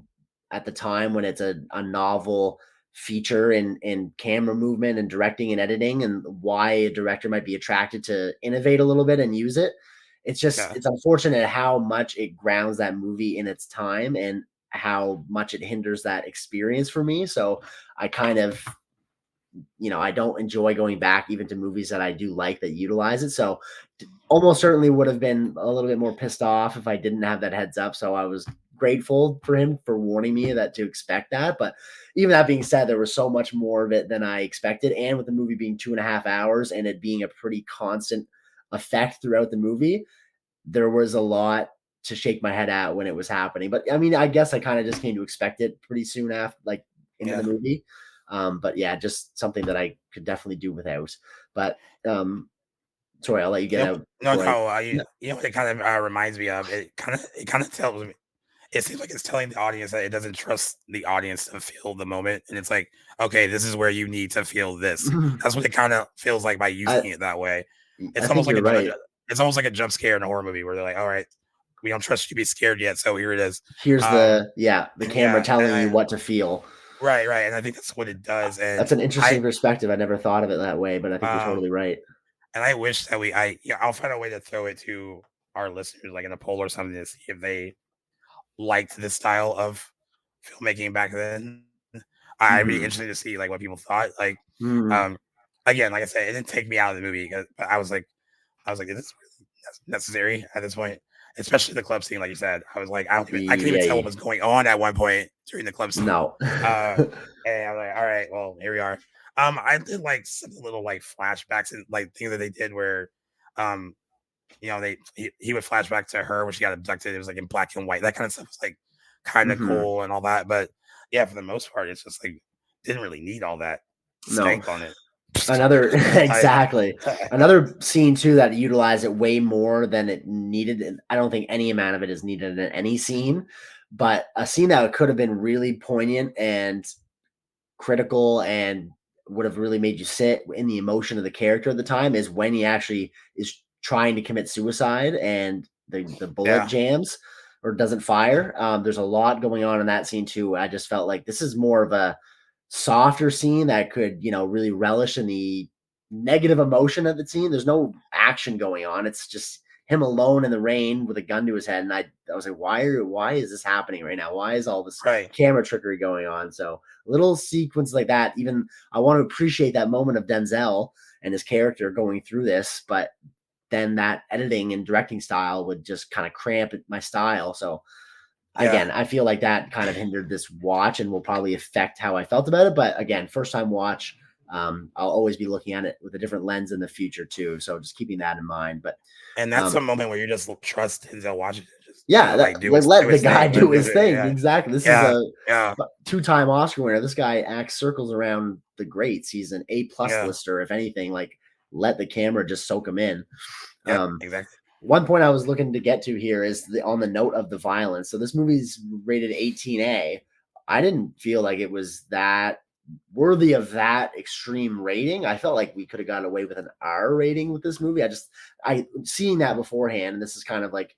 at the time when it's a novel feature in camera movement and directing and editing and why a director might be attracted to innovate a little bit and use it. It's just, Yeah. it's unfortunate how much it grounds that movie in its time and how much it hinders that experience for me. So I kind of, I don't enjoy going back even to movies that I do like that utilize it. So almost certainly would have been a little bit more pissed off if I didn't have that heads up. So I was grateful for him for warning me that to expect that. But even that being said, there was so much more of it than I expected. And with the movie being 2.5 hours and it being a pretty constant effect throughout the movie, there was a lot to shake my head at when it was happening. But I mean, I guess I kind of just came to expect it pretty soon after, like into the movie. But yeah, just something that I could definitely do without. But sorry, I'll let you get out. No, what it kind of reminds me of? It kind of tells me. It seems like it's telling the audience that it doesn't trust the audience to feel the moment, and it's like, okay, this is where you need to feel this. That's what it kind of feels like by using it that way. It's almost like it's almost like a jump scare in a horror movie where they're like, all right, we don't trust you to be scared yet, so here it is. Here's the camera telling you what to feel. Right, and I think that's what it does. And that's an interesting perspective. I never thought of it that way, but I think you're totally right. And I wish that I'll find a way to throw it to our listeners, like in a poll or something, to see if they liked this style of filmmaking back then. I'd be interested to see like what people thought. Like, again, like I said, it didn't take me out of the movie, but I was like, is this really necessary at this point? Especially the club scene, like you said. I was like, I couldn't even tell what was going on at one point during the club scene. No. And I was like, all right, well, here we are. I did like some little like flashbacks and like things that they did where, he would flashback to her when she got abducted. It was like in black and white. That kind of stuff was like kind of cool and all that. But yeah, for the most part, it's just like didn't really need all that stank on it. Another another scene too that utilized it way more than it needed. And I don't think any amount of it is needed in any scene, but a scene that could have been really poignant and critical and would have really made you sit in the emotion of the character at the time is when he actually is trying to commit suicide and the bullet jams or doesn't fire. There's a lot going on in that scene too. I just felt like this is more of a softer scene that could, really relish in the negative emotion of the scene. There's no action going on. It's just him alone in the rain with a gun to his head. And I was like, why is this happening right now? Why is all this camera trickery going on? So little sequences like that, even I want to appreciate that moment of Denzel and his character going through this, but then that editing and directing style would just kind of cramp my style. So again, I feel like that kind of hindered this watch and will probably affect how I felt about it. But again, first time watch, I'll always be looking at it with a different lens in the future too. So just keeping that in mind. And that's a moment where you just trust Denzel Washington. Let the guy do his thing. Yeah. Exactly. This is a 2-time Oscar winner. This guy acts circles around the greats. He's an A+ lister. If anything, like let the camera just soak him in. Exactly. One point I was looking to get to here is on the note of the violence. So this movie's rated 18A. I didn't feel like it was that worthy of that extreme rating. I felt like we could have gotten away with an R rating with this movie. I seeing that beforehand, and this is kind of like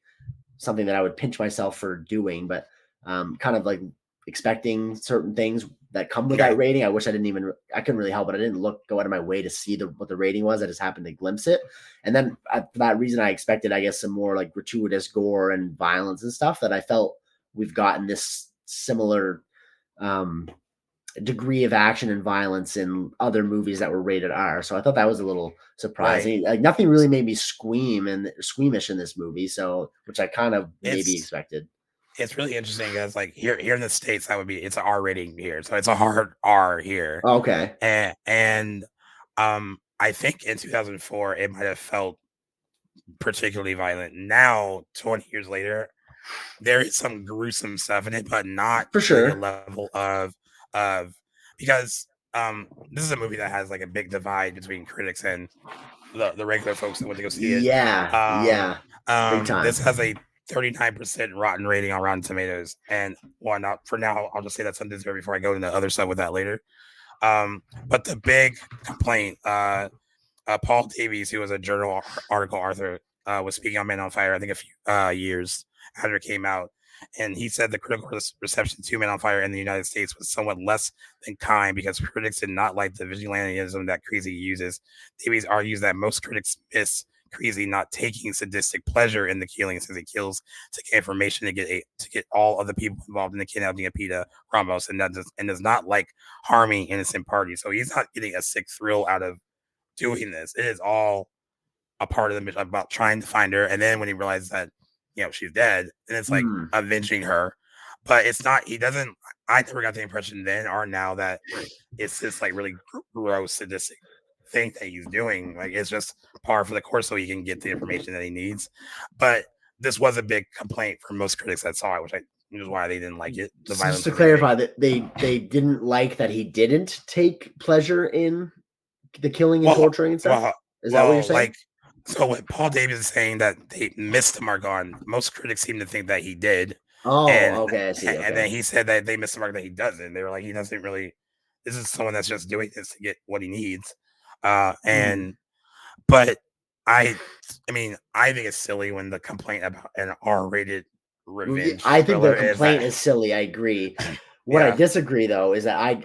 something that I would pinch myself for doing, but kind of like expecting certain things that come with that rating. I wish I couldn't really help it. I didn't go out of my way to see what the rating was. I just happened to glimpse it. And then for that reason, I expected, I guess, some more like gratuitous gore and violence and stuff that I felt we've gotten this similar degree of action and violence in other movies that were rated R. So I thought that was a little surprising. Like nothing really made me squeamish in this movie. So, which I kind of maybe expected. It's really interesting because like here in the States, it's an R rating here. So it's a hard R here. Okay. And I think in 2004, it might have felt particularly violent. Now, 20 years later, there is some gruesome stuff in it, but not for sure the level of because this is a movie that has like a big divide between critics and the regular folks that went to go see it. Big time. This has a 39% rotten rating on Rotten Tomatoes, and for now, I'll just say that's undeserved before I go into other stuff with that later. But the big complaint, Paul Davies, who was a journal article author, was speaking on Man on Fire, I think a few years after it came out. And he said the critical reception to Man on Fire in the United States was somewhat less than kind because critics did not like the vigilantism that Creasy uses. Davies argues that most critics miss Creasy not taking sadistic pleasure in the killing since he kills to get information to get all of the people involved in the kidnapping of Pita, Ramos, and does not like harming innocent parties. So he's not getting a sick thrill out of doing this. It is all a part of the mission about trying to find her. And then when he realizes that, she's dead, and it's like avenging her. But it's not, I never got the impression then or now that it's this like really gross, sadistic thing that he's doing. Like it's just par for the course so he can get the information that he needs. But this was a big complaint for most critics that saw it, which is why they didn't like it. The violence. Just to clarify, that they didn't like that he didn't take pleasure in the killing and torturing and stuff. Is that what you're saying? So what Paul Davies is saying that they missed the mark on, most critics seem to think that he did. Oh, okay, I see. Okay. And then he said that they missed the mark that he doesn't. They were like, he doesn't really. This is someone that's just doing this to get what he needs. But I think it's silly when the complaint about an R-rated revenge. I think the complaint is silly. I agree. What I disagree though is that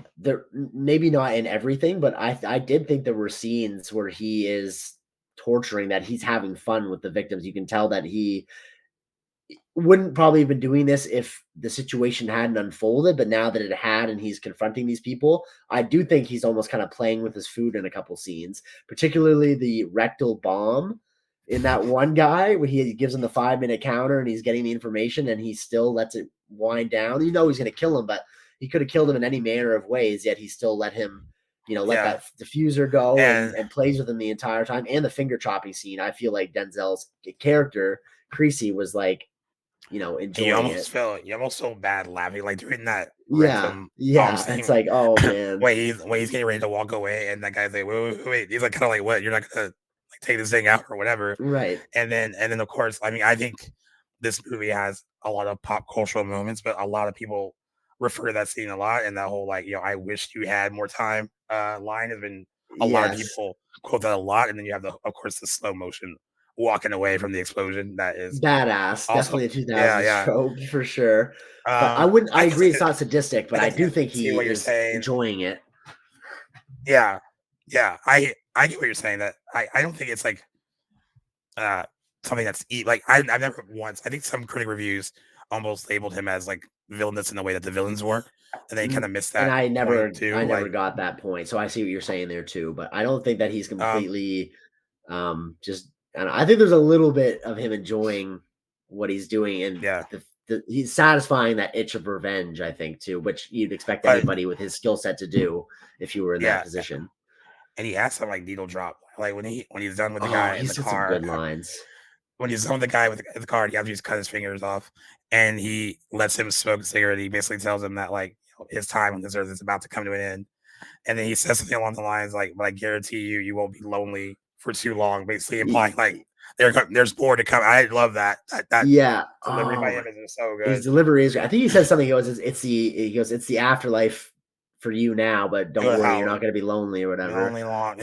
maybe not in everything, but I did think there were scenes where he is torturing, that he's having fun with the victims. You can tell that he wouldn't probably have been doing this if the situation hadn't unfolded, but now that it had and he's confronting these people, I do think he's almost kind of playing with his food in a couple scenes, particularly the rectal bomb in that one guy where he gives him the 5-minute counter and he's getting the information and he still lets it wind down. He's going to kill him, but he could have killed him in any manner of ways, yet he still let him, let that diffuser go and plays with him the entire time. And the finger chopping scene, I feel like Denzel's character, Creasy, was like, enjoying it. You almost felt bad laughing, like during that. It's like, oh man. when he's getting ready to walk away, and that guy's like, wait. He's like, kind of like, what? You're not gonna like take this thing out or whatever, right? And then of course, I think this movie has a lot of pop cultural moments, but a lot of people refer to that scene a lot, and that whole like, I wish you had more time line has been a lot of people quote that a lot, and then you have of course the slow motion walking away from the explosion. That is badass. Definitely a 2000s trope for sure. But I agree it's not sadistic, but I do think he is enjoying it. Yeah. I get what you're saying. That I don't think it's like something that's like I've never once. I think some critic reviews almost labeled him as like villainous in the way that the villains were, and they kind of missed that. And I never got that point. So I see what you're saying there too, but I don't think that he's completely just. And I think there's a little bit of him enjoying what he's doing, and he's satisfying that itch of revenge, I think, too, which you'd expect anybody with his skill set to do if you were in that position. And he has some like needle drop, like when he's done with the guy in the car. Some good lines. When he's done with the guy with the car, he has to cut his fingers off, and he lets him smoke a cigarette. He basically tells him that like his time on this earth is about to come to an end, and then he says something along the lines like, "But I guarantee you won't be lonely for too long," basically implying like there's more to come. I love that delivery by him is so good. His delivery is. I think he says something. He goes, "It's the afterlife for you now, but don't worry, you're not going to be lonely or whatever." Only long,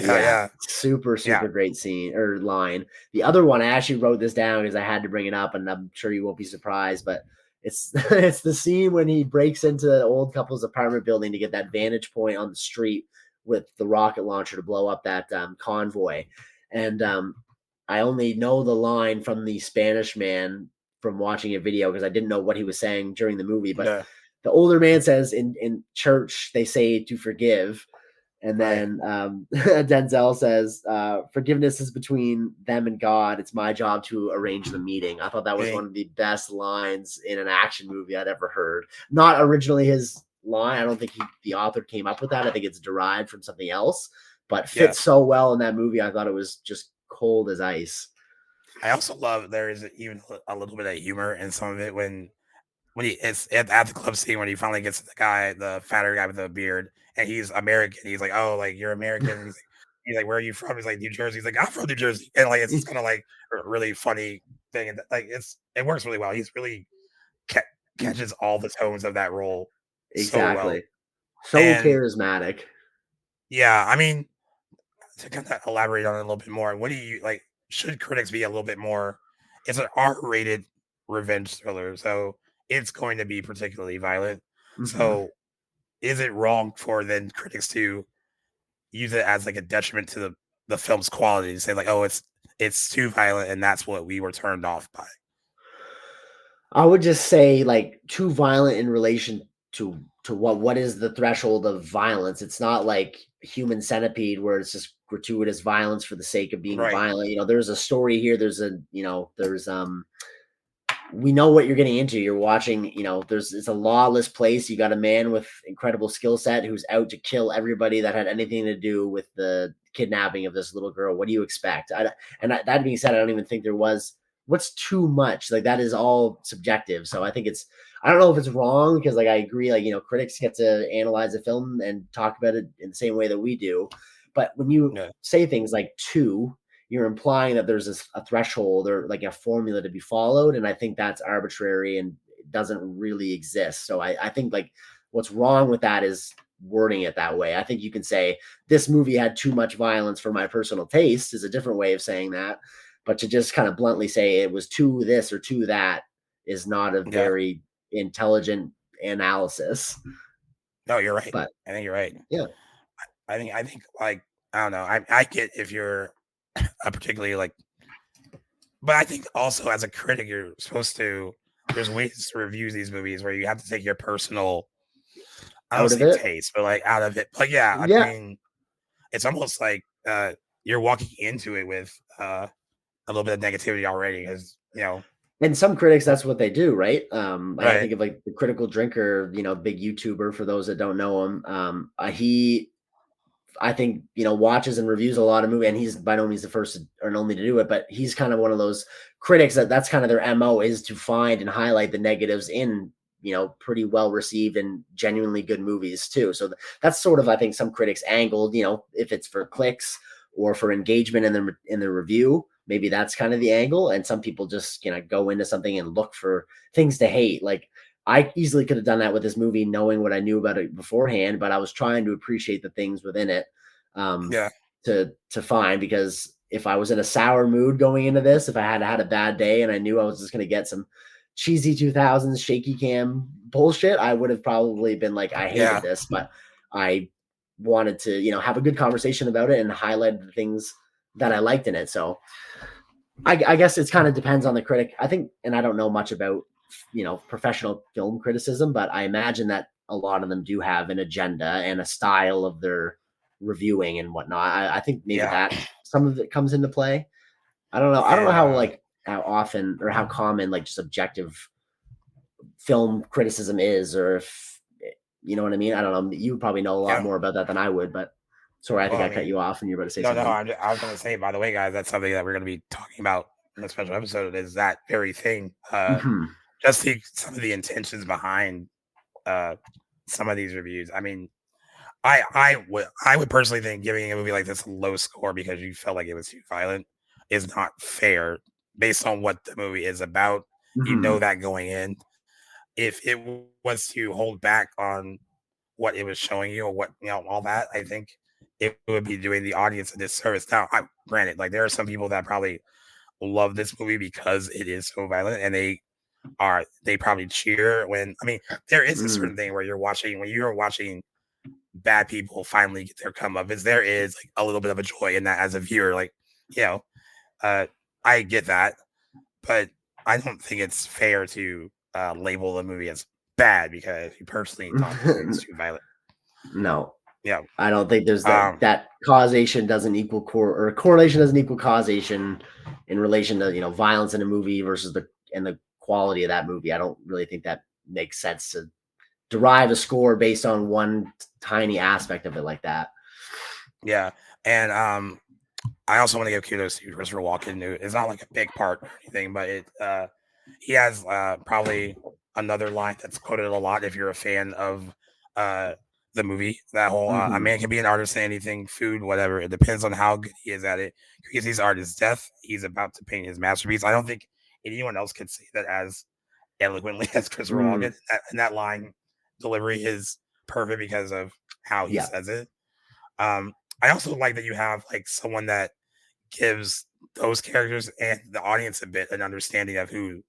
super great scene or line. The other one, I actually wrote this down because I had to bring it up, and I'm sure you won't be surprised, but it's it's the scene when he breaks into the old couple's apartment building to get that vantage point on the street with the rocket launcher to blow up that convoy. And I only know the line from the Spanish man from watching a video because I didn't know what he was saying during the movie. But the older man says in church, they say to forgive. And then Denzel says, forgiveness is between them and God. It's my job to arrange the meeting. I thought that was one of the best lines in an action movie I'd ever heard. Not originally his line. I don't think the author came up with that. I think it's derived from something else, but fits so well in that movie. I thought it was just cold as ice. I also love there is even a little bit of humor in some of it when it's at the club scene when he finally gets the fatter guy with the beard, and he's American. He's like, "Oh, like you're American." He's like, "Where are you from?" He's like, "New Jersey." He's like, "I'm from New Jersey," and like it's kind of like a really funny thing, and like it works really well. He's really catches all the tones of that role exactly. So charismatic. Yeah, I mean, to kind of elaborate on it a little bit more, what do you like? Should critics be a little bit more? It's an R-rated revenge thriller, so it's going to be particularly violent. Mhm. So, is it wrong for then critics to use it as like a detriment to the film's quality? Say like, oh, it's too violent, and that's what we were turned off by. I would just say like too violent in relation to what is the threshold of violence? It's not like Human Centipede where it's just gratuitous violence for the sake of being Right. violent. There's a story here. There's we know what you're getting into. You're watching, it's a lawless place. You got a man with incredible skill set who's out to kill everybody that had anything to do with the kidnapping of this little girl. What do you expect? That being said, I don't even think there was what's too much. Like that is all subjective. So I don't know if it's wrong because like I agree, like critics get to analyze a film and talk about it in the same way that we do. But when you Yeah. say things like two, you're implying that there's a threshold or like a formula to be followed. And I think that's arbitrary and it doesn't really exist. So I think like what's wrong with that is wording it that way. I think you can say this movie had too much violence for my personal taste is a different way of saying that. But to just kind of bluntly say it was too this or too that is not a Yeah. very intelligent analysis. No, you're right. But I think you're right. yeah. I think like I don't know. I get if you're a particularly like, but I think also as a critic, you're supposed to. There's ways to review these movies where you have to take your personal, I don't Out of say it. taste, but like out of it. But yeah, I Yeah. mean, it's almost like you're walking into it with a little bit of negativity already, because And some critics, that's what they do, right? Like I right? think of like the Critical Drinker, big YouTuber for those that don't know him. I think, watches and reviews a lot of movies, and he's by no means the first or only to do it, but he's kind of one of those critics that's kind of their MO is to find and highlight the negatives in, pretty well received and genuinely good movies too. So that's sort of, I think some critics angled, if it's for clicks or for engagement in the review, maybe that's kind of the angle. And some people just, go into something and look for things to hate. Like I easily could have done that with this movie, knowing what I knew about it beforehand, but I was trying to appreciate the things within it Yeah, to find, because if I was in a sour mood going into this, if I had a bad day and I knew I was just going to get some cheesy 2000s shaky cam bullshit, I would have probably been like, I yeah, hated this, but I wanted to, have a good conversation about it and highlight the things that I liked in it. So I guess it's kind of depends on the critic, I think. And I don't know much about, professional film criticism, but I imagine that a lot of them do have an agenda and a style of their reviewing and whatnot. I think maybe yeah, that some of it comes into play. I don't know. I don't know how yeah, like how often or how common like just objective film criticism is, or if you know what I mean. I don't know. You probably know a lot yeah. more about that than I would, but sorry, I think Well, I I cut mean, you off and you're about to say no, something. I was gonna say, by the way, guys, that's something that we're gonna be talking about in a special episode. Is that very thing? Mhm. Just some of the intentions behind uh some of these reviews. I mean, I would personally think giving a movie like this a low score because you felt like it was too violent is not fair based on what the movie is about. You know Mhm. that going in. If it was to hold back on what it was showing you or what all that, I think it would be doing the audience a disservice. Now, granted, like there are some people that probably love this movie because it is so violent, and they probably cheer when. I mean, there is a Mhm. certain thing where you're watching bad people finally get their comeuppance. There is like a little bit of a joy in that as a viewer. Like, you know, uh, I get that, but I don't think it's fair to label the movie as bad because you personally thought the movie was too violent. No, Yeah. I don't think there's Um. that causation doesn't equal or correlation doesn't equal causation in relation to violence in a movie versus the quality of that movie. I don't really think that makes sense to derive a score based on one tiny aspect of it like that. Yeah. And I also want to give kudos to Christopher Walken. Who it's not like a big part or anything, but he has probably another line that's quoted a lot if you're a fan of uh the movie. That whole a Hmm. man can be an artist in anything, food, whatever. It depends on how good he is at it. Creasy's art is death. He's about to paint his masterpiece. I don't think anyone else could say that as eloquently as Christopher Mm, Walken. And that line delivery is perfect because of how he yeah. says it. I also like that you have like someone that gives those characters and the audience a bit an understanding of who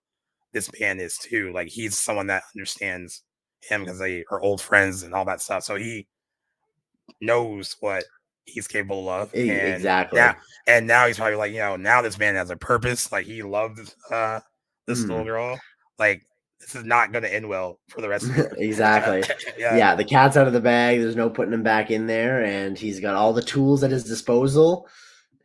this man is too. Like he's someone that understands him because they are old friends and all that stuff. So he knows what he's capable of. And Exactly. now he's probably like, now this man has a purpose. Like he loved this little girl. Like this is not going to end well for the rest of the Exactly. Yeah, the cat's out of the bag. There's no putting him back in there, and he's got all the tools at his disposal.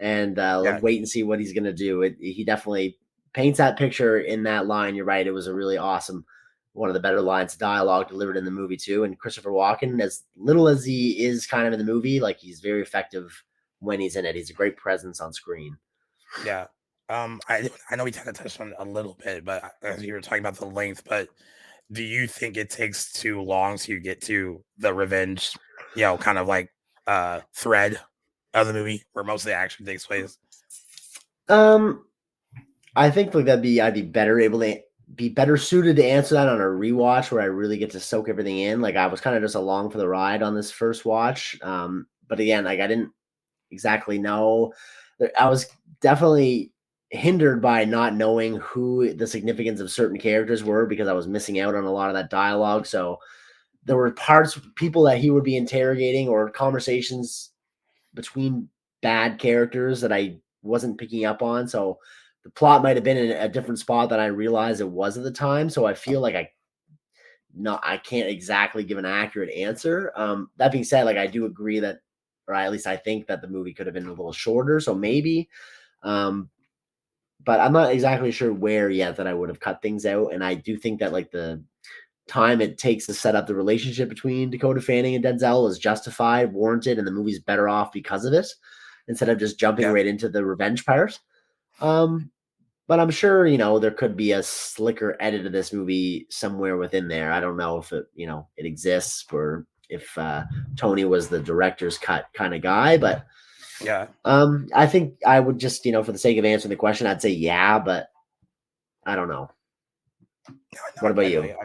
And let's wait and see what he's going to do. He definitely paints that picture in that line. You're right. It was a really awesome, one of the better lines of dialogue delivered in the movie too. And Christopher Walken, as little as he is kind of in the movie, like he's very effective when he's in it. He's a great presence on screen. Yeah. I know we kind of touched on it a little bit, but as you were talking about the length, but do you think it takes too long to get to the revenge, kind of like thread of the movie where most of the action takes place? I think like I'd be better suited to answer that on a rewatch where I really get to soak everything in. Like I was kind of just along for the ride on this first watch. But again, like I didn't exactly know. I was definitely hindered by not knowing who the significance of certain characters were because I was missing out on a lot of that dialogue. So there were people that he would be interrogating or conversations between bad characters that I wasn't picking up on. So the plot might have been in a different spot than I realized it was at the time. So I feel like I can't exactly give an accurate answer. That being said, like I do agree that, or at least I think that the movie could have been a little shorter. So maybe, but I'm not exactly sure where yet that I would have cut things out. And I do think that like the time it takes to set up the relationship between Dakota Fanning and Denzel is justified, warranted, and the movie's better off because of it, instead of just jumping right into the revenge part. But I'm sure, there could be a slicker edit of this movie somewhere within there. I don't know if it, it exists or if Tony was the director's cut kind of guy, but I think I would just, for the sake of answering the question, I'd say yeah, but I don't know. What about you?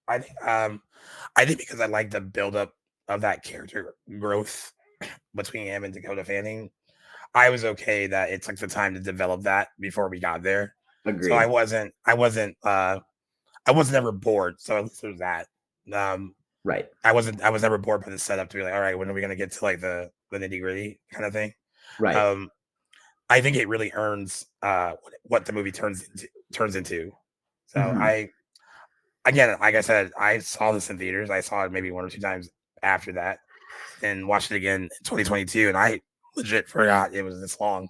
I think because I like the buildup of that character growth between him and Dakota Fanning, I was okay that it took the time to develop that before we got there. Agreed. So I wasn't ever bored. So at least there's that. Right. I was never bored by the setup to be like, all right, when are we gonna get to like the nitty gritty kind of thing? Right. I think it really earns what the movie turns into. So again, like I said, I saw this in theaters. I saw it maybe 1 or 2 times after that, and watched it again in 2022, and I legit forgot it was this long.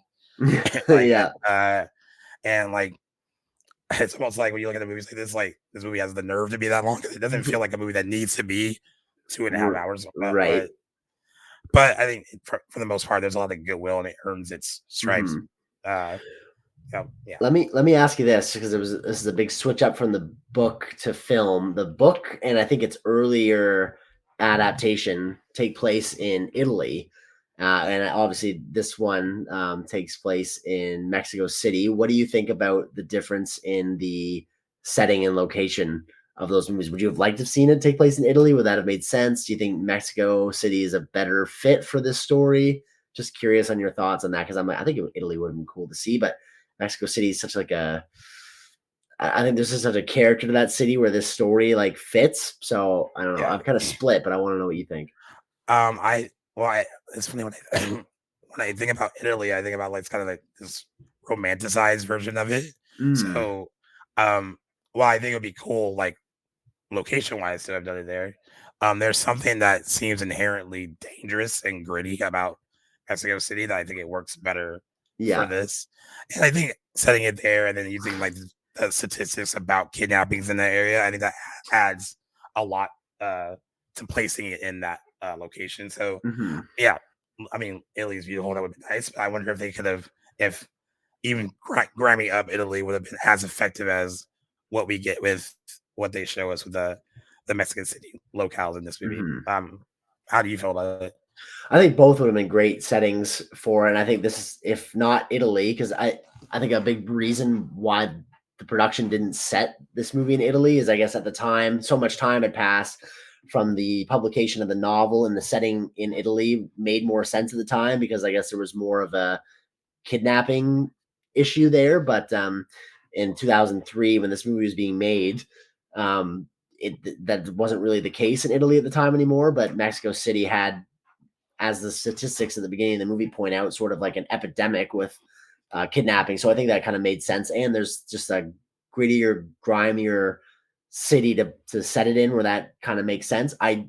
And like it's almost like when you look at the movies like this movie has the nerve to be that long. It doesn't feel like a movie that needs to be 2.5 hours. Right. But I think for the most part, there's a lot of goodwill and it earns its stripes. Yeah. Let me ask you this, because this is a big switch up from the book to film. The book, and I think its earlier adaptation, take place in Italy. And obviously this one takes place in Mexico City. What do you think about the difference in the setting and location of those movies? Would you have liked to have seen it take place in Italy? Would that have made sense? Do you think Mexico City is a better fit for this story? Just curious on your thoughts on that, because I think Italy would have been cool to see, but Mexico City is such like I think there's just such a character to that city where this story like fits. So I don't know. I'm kind of split, but I want to know what you think. It's funny when I think about Italy, I think about like it's kind of like this romanticized version of it. So, I think it would be cool, like location wise, to have done it there. There's something that seems inherently dangerous and gritty about Mexico City that I think it works better for this. And I think setting it there and then using like the statistics about kidnappings in that area, I think that adds a lot to placing it in that location. So yeah, I mean, Italy's beautiful. That would be nice. But I wonder if they could have, if even Grammy Up Italy would have been as effective as what we get with what they show us with the Mexican City locales in this movie. How do you feel about it? I think both would have been great settings for it. And I think this is, if not Italy, because I think a big reason why the production didn't set this movie in Italy is, I guess at the time, so much time had passed from the publication of the novel and the setting in Italy made more sense at the time, because I guess there was more of a kidnapping issue there. But in 2003, when this movie was being made, that wasn't really the case in Italy at the time anymore. But Mexico City had, as the statistics at the beginning of the movie point out, sort of like an epidemic with kidnapping. So I think that kind of made sense. And there's just a grittier, grimier city to set it in, where that kind of makes sense. I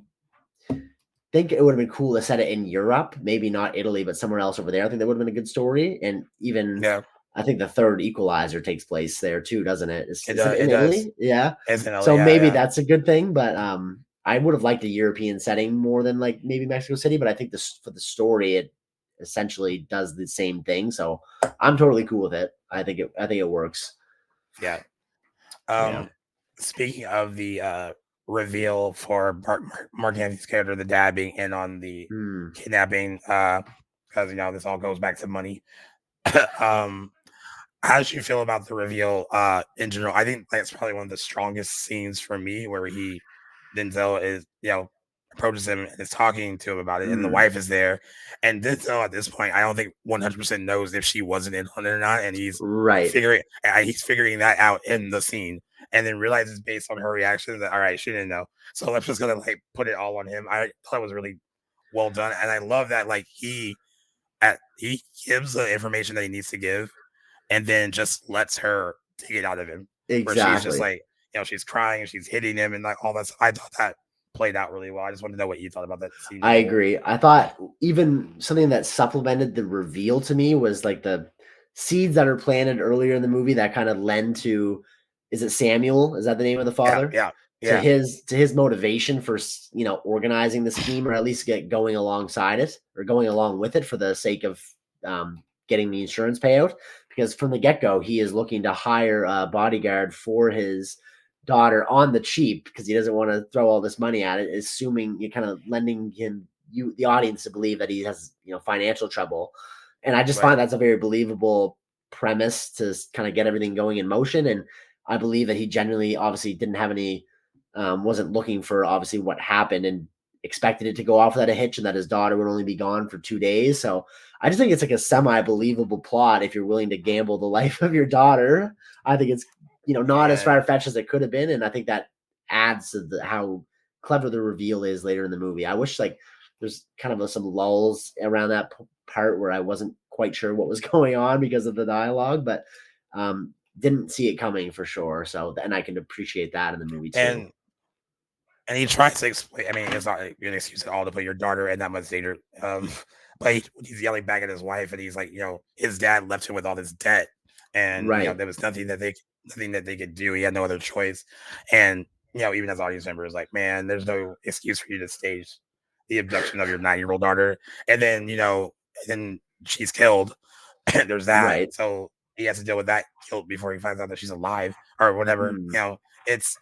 think it would have been cool to set it in Europe, maybe not Italy, but somewhere else over there. I think that would have been a good story. And even I think the third Equalizer takes place there too, doesn't it? Is it in Italy? Yeah. So maybe that's a good thing. But I would have liked a European setting more than like maybe Mexico City. But I think this, for the story, it essentially does the same thing. So I'm totally cool with it. I think it works. Yeah. Speaking of the reveal for Marc Anthony's character, the dad being in on the kidnapping, because this all goes back to money. How did you feel about the reveal in general? I think that's probably one of the strongest scenes for me, where Denzel is approaches him and is talking to him about it, and the wife is there, and Denzel at this point I don't think 100% knows if she wasn't in on it or not, and he's figuring that out in the scene, and then realizes based on her reaction that all right, she didn't know, so let's just gonna like put it all on him. I thought it was really well done, and I love that like he gives the information that he needs to give, and then just lets her take it out of him. Exactly. Where she's just like, she's crying and she's hitting him and like all that. I thought that played out really well. I just wanted to know what you thought about that scene. I agree. I thought even something that supplemented the reveal to me was like the seeds that are planted earlier in the movie that kind of lend to, is it Samuel? Is that the name of the father? Yeah. To his motivation for organizing the scheme, or at least going alongside it, or going along with it for the sake of getting the insurance payout. Because from the get-go, he is looking to hire a bodyguard for his daughter on the cheap, because he doesn't want to throw all this money at it, assuming you're kind of lending him, the audience, to believe that he has financial trouble. And I just find that's a very believable premise to kind of get everything going in motion. And I believe that he genuinely obviously didn't have any wasn't looking for obviously what happened, and expected it to go off without a hitch, and that his daughter would only be gone for 2 days. So I just think it's like a semi-believable plot if you're willing to gamble the life of your daughter. I think it's not as far-fetched as it could have been, and I think that adds to how clever the reveal is later in the movie. I wish like there's kind of some lulls around that part where I wasn't quite sure what was going on because of the dialogue, but didn't see it coming for sure. So, and I can appreciate that in the movie too. And he tries to explain. I mean, it's not an excuse at all to put your daughter in that much danger. But he's yelling back at his wife, and he's like, his dad left him with all this debt, and there was nothing that they could do. He had no other choice. And even as audience members, like, man, there's no excuse for you to stage the abduction of your 9-year-old daughter, and then then she's killed. And there's that. Right. So he has to deal with that guilt before he finds out that she's alive or whatever. It's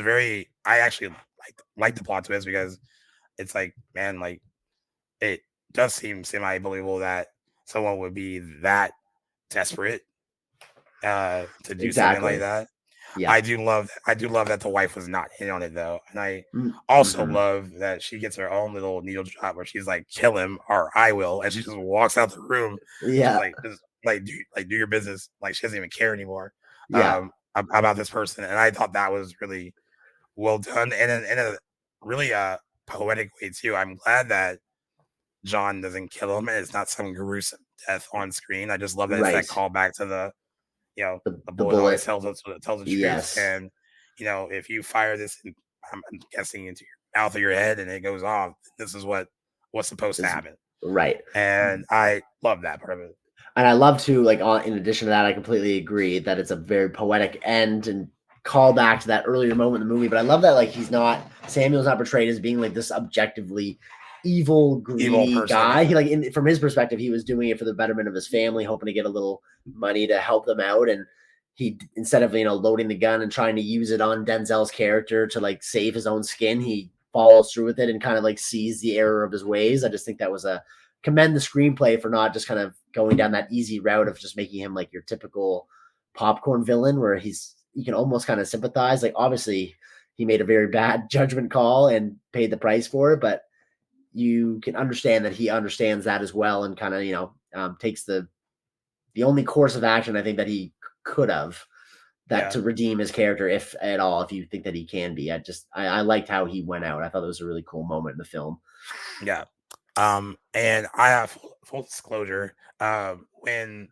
very. I actually like the plot twist, because it's like, man, like it does seem semi-believable that someone would be that desperate to do something like that. Yeah. I do love that the wife was not in on it though, and I also love that she gets her own little needle drop where she's like, "Kill him or I will," and she just walks out the room. Yeah, do your business. Like, she doesn't even care anymore. About this person, and I thought that was really well done, and in a really poetic way too. I'm glad that John doesn't kill him, and it's not some gruesome death on screen. I just love that it's that callback to the the bullet always tells the truth. Yes. And if you fire this, I'm guessing, into your mouth or your head, and it goes off, this is what's supposed to happen. Right. And I love that part of it. And I love to, like, in addition to that, I completely agree that it's a very poetic end and call back to that earlier moment in the movie. But I love that, like, Samuel's not portrayed as being like this objectively evil, greedy guy. He, from his perspective, he was doing it for the betterment of his family, hoping to get a little money to help them out. And he, instead of, loading the gun and trying to use it on Denzel's character to like save his own skin, he follows through with it and kind of like sees the error of his ways. I just think that was commend the screenplay for not just kind of going down that easy route of just making him like your typical popcorn villain, where you can almost kind of sympathize. Like, obviously he made a very bad judgment call and paid the price for it, but you can understand that he understands that as well, and kind of, takes the only course of action I think that he could have to redeem his character, if at all, if you think that he can be. I liked how he went out. I thought it was a really cool moment in the film. Yeah. And I have full disclosure, when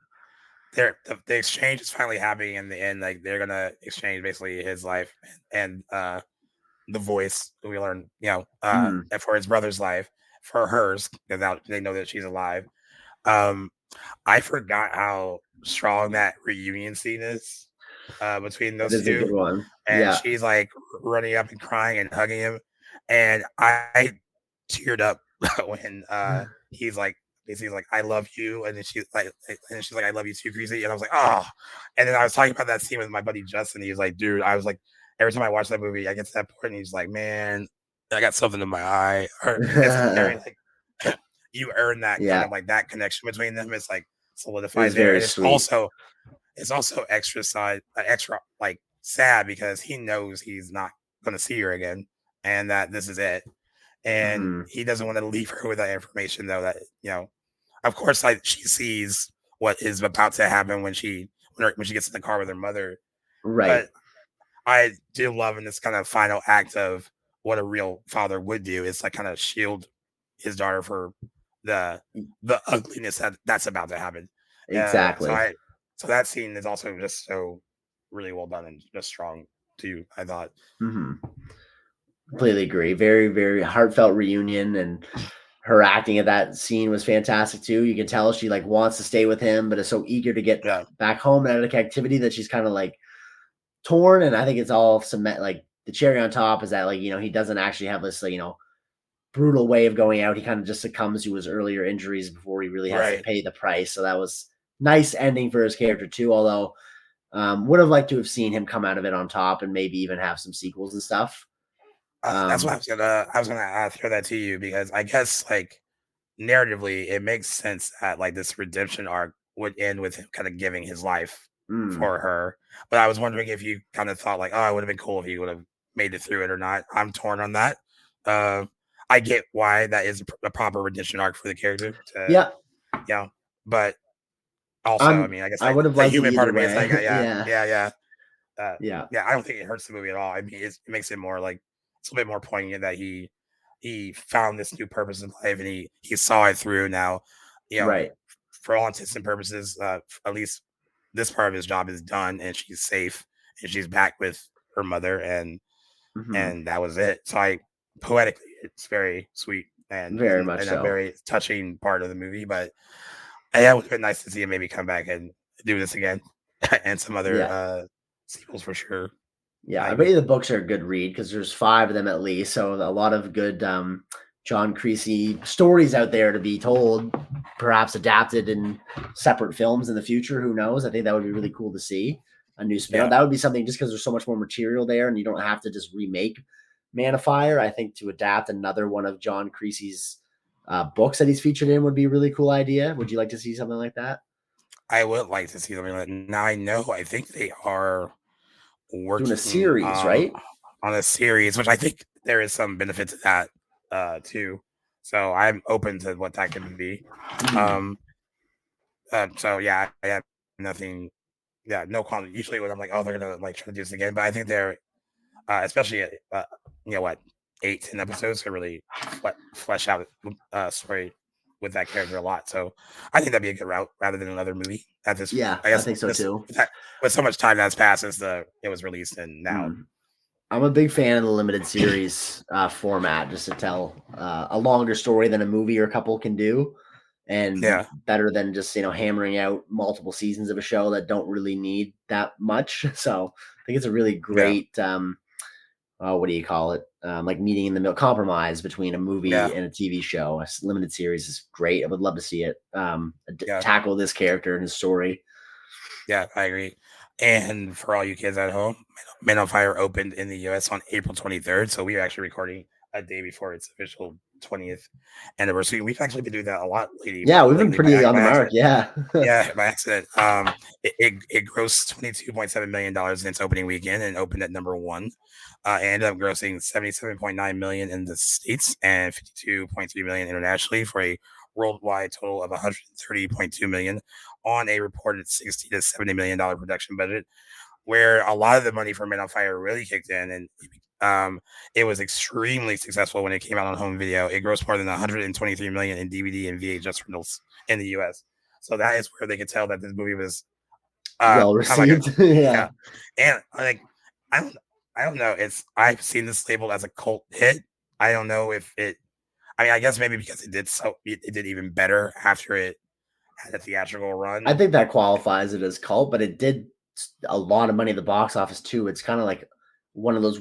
the exchange is finally happening in the end, like they're gonna exchange basically his life and the voice we learn, and for his brother's life, for hers, because they know that she's alive. I forgot how strong that reunion scene is between those That is a good two, one. and Yeah. she's like running up and crying and hugging him, and I teared up when he's like, basically like, I love you, and then she's like, I love you too, Creasy, and I was like, oh. And then I was talking about that scene with my buddy Justin. He was like, dude, I was like, every time I watch that movie, I get to that point, and he's like, man, I got something in my eye, or it's very like you earn that kind of like that connection between them. It's like solidified there, and it's also extra like sad because he knows he's not going to see her again, and that this is it. And he doesn't want to leave her with that information, though. That of course, like she sees what is about to happen when she gets in the car with her mother, right? But I do love in this kind of final act of what a real father would do. It's like kind of shield his daughter for the ugliness that's about to happen. Exactly. So that scene is also just so really well done and just strong too, I thought. Completely agree. Very, very heartfelt reunion, and her acting at that scene was fantastic too. You can tell she like wants to stay with him, but is so eager to get back home and out of captivity that she's kind of like torn. And I think it's all cement. Like the cherry on top is that like he doesn't actually have this brutal way of going out. He kind of just succumbs to his earlier injuries before he really has to pay the price. So that was nice ending for his character too. Although would have liked to have seen him come out of it on top and maybe even have some sequels and stuff. That's what I was gonna throw that to you, because I guess like narratively it makes sense that like this redemption arc would end with him kind of giving his life for her. But I was wondering if you kind of thought like, oh, it would have been cool if he would have made it through it or not. I'm torn on that. I get why that is a proper redemption arc for the character. But also, I mean, I guess I would have the liked human part of me way. is like, yeah. I don't think it hurts the movie at all. I mean, it makes it more like it's a bit more poignant that he found this new purpose in life and he saw it through. Now, for all intents and purposes, at least this part of his job is done, and she's safe, and she's back with her mother, and that was it. So poetically, it's very sweet and very much a very touching part of the movie. But it would have been nice to see him maybe come back and do this again and some other sequels for sure. Yeah, I bet you the books are a good read because there's 5 of them at least. So a lot of good John Creasy stories out there to be told, perhaps adapted in separate films in the future. Who knows? I think that would be really cool to see a new spin. That would be something, just because there's so much more material there and you don't have to just remake Man of Fire. I think to adapt another one of John Creasy's books that he's featured in would be a really cool idea. Would you like to see something like that? I would like to see something like that. Now I think they are working doing a series, right? On a series, which I think there is some benefit to that too. So I'm open to what that could be. So yeah, I have nothing. Yeah, no comment. Usually when I'm like, oh, they're gonna like try to do this again, but I think they're especially 8-10 episodes to really flesh out story with that character a lot. So I think that'd be a good route rather than another movie at this. Yeah, I think so too. With so much time that's passed since it was released, and now I'm a big fan of the limited series format, just to tell a longer story than a movie or a couple can do, and better than just hammering out multiple seasons of a show that don't really need that much. So I think it's a really great what do you call it? Like meeting in the middle, compromise between a movie and a TV show. A limited series is great. I would love to see it tackle this character and his story. Yeah, I agree. And for all you kids at home, Man on Fire opened in the US on April 23rd. So we are actually recording a day before its official 20th anniversary. We've actually been doing that a lot lately. Yeah, we've been pretty on the mark. Yeah. Yeah, by accident. It grossed $22.7 million in its opening weekend and opened at number one. It ended up grossing $77.9 million in the States and $52.3 million internationally for a worldwide total of $130.2 million on a reported $60 to $70 million production budget, where a lot of the money for Men on Fire really kicked in, and it was extremely successful when it came out on home video. It grossed more than $123 million in DVD and VHS rentals in the US. So that is where they could tell that this movie was well received. Yeah. And like I don't know. I've seen this labeled as a cult hit. I don't know if it. I mean, I guess maybe because it did even better after it had a theatrical run. I think that qualifies it as cult, but it did a lot of money at the box office too. It's kind of like one of those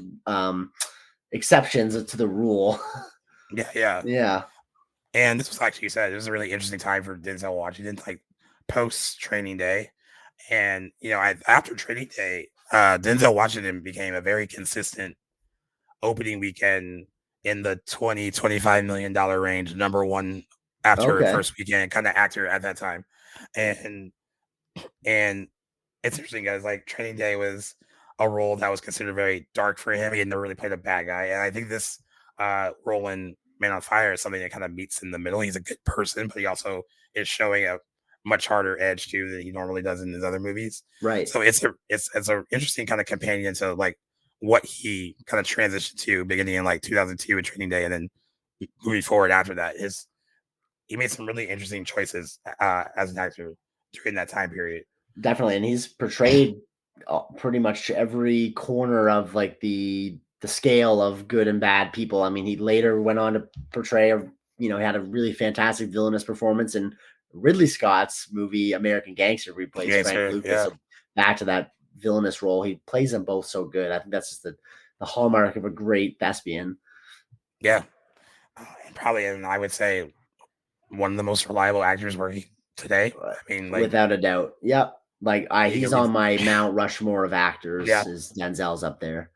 exceptions to the rule. Yeah. And this was actually, you said, it was a really interesting time for Denzel Washington, like post Training Day. And after Training Day, Denzel Washington became a very consistent opening weekend in the $20-25 million range, number one after first weekend kind of actor at that time. And it's interesting, guys. Like, Training Day was a role that was considered very dark for him. He had never really played a bad guy, and I think this role in Man on Fire is something that kind of meets in the middle. He's a good person, but he also is showing a much harder edge too than he normally does in his other movies. Right. So it's a interesting kind of companion to like what he kind of transitioned to beginning in like 2002 with Training Day, and then moving forward after that. He made some really interesting choices as an actor during that time period. Definitely, and he's portrayed pretty much every corner of like the scale of good and bad people. I mean, he later went on to portray had a really fantastic villainous performance in Ridley Scott's movie American Gangster, where he plays Frank Lucas. Yeah. So back to that villainous role, he plays them both so good. I think that's just the hallmark of a great thespian. Yeah, and I would say one of the most reliable actors working today. I mean, like, without a doubt. Yep. Like he's on my Mount Rushmore of actors. Yeah. Denzel's up there.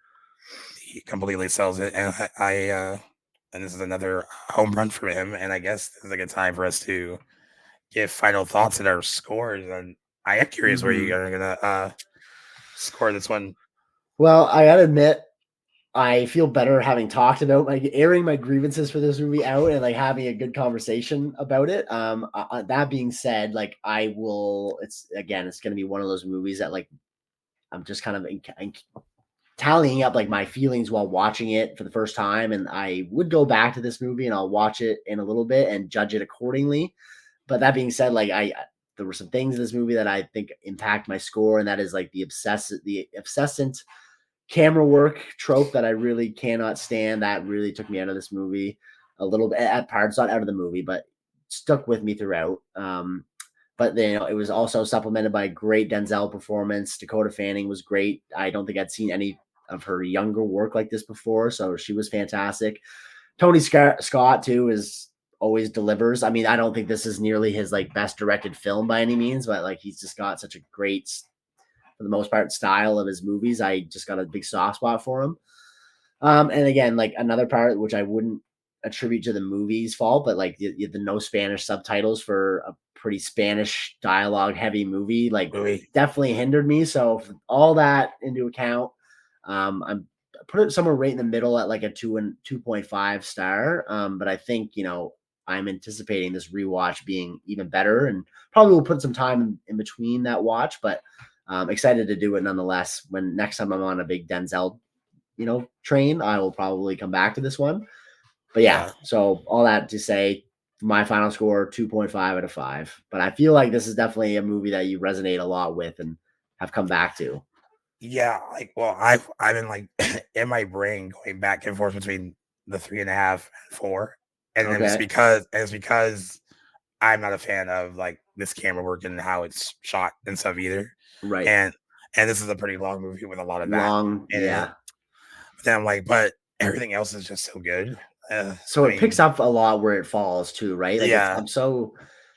He completely sells it, and and this is another home run for him. And I guess this is a good time for us to give final thoughts at our scores. And I am curious where you are gonna score this one. Well, I gotta admit, I feel better having talked about airing my grievances for this movie out and like having a good conversation about it. That being said, like it's going to be one of those movies that like I'm just kind of tallying up like my feelings while watching it for the first time, and I would go back to this movie and I'll watch it in a little bit and judge it accordingly. But that being said, like there were some things in this movie that I think impact my score, and that is like the obsessant camera work trope that I really cannot stand. That really took me out of this movie a little bit at parts, not out of the movie, but stuck with me throughout. But then it was also supplemented by a great Denzel performance. Dakota Fanning was great. I don't think I'd seen any of her younger work like this before, so she was fantastic. Tony Scott too always delivers. I mean, I don't think this is nearly his like best directed film by any means, but like he's just got such a great, for the most part, style of his movies. I just got a big soft spot for him. And again, like another part which I wouldn't attribute to the movie's fault, but like the no Spanish subtitles for a pretty Spanish dialogue heavy movie, like definitely hindered me. So all that into account, I'm put it somewhere right in the middle at like a 2.5 star. But I think, I'm anticipating this rewatch being even better, and probably will put some time in between that watch, but excited to do it nonetheless. When next time I'm on a big Denzel, train, I will probably come back to this one. But yeah, so all that to say, my final score 2.5 out of 5. But I feel like this is definitely a movie that you resonate a lot with and have come back to. Yeah, like, well, I've been like in my brain going back and forth between the 3.5 and 4, and it's because I'm not a fan of like this camera work and how it's shot and stuff either. Right. And this is a pretty long movie with a lot of long, yeah. But then I'm like, but everything else is just so good. So it picks up a lot where it falls too, right? Like yeah.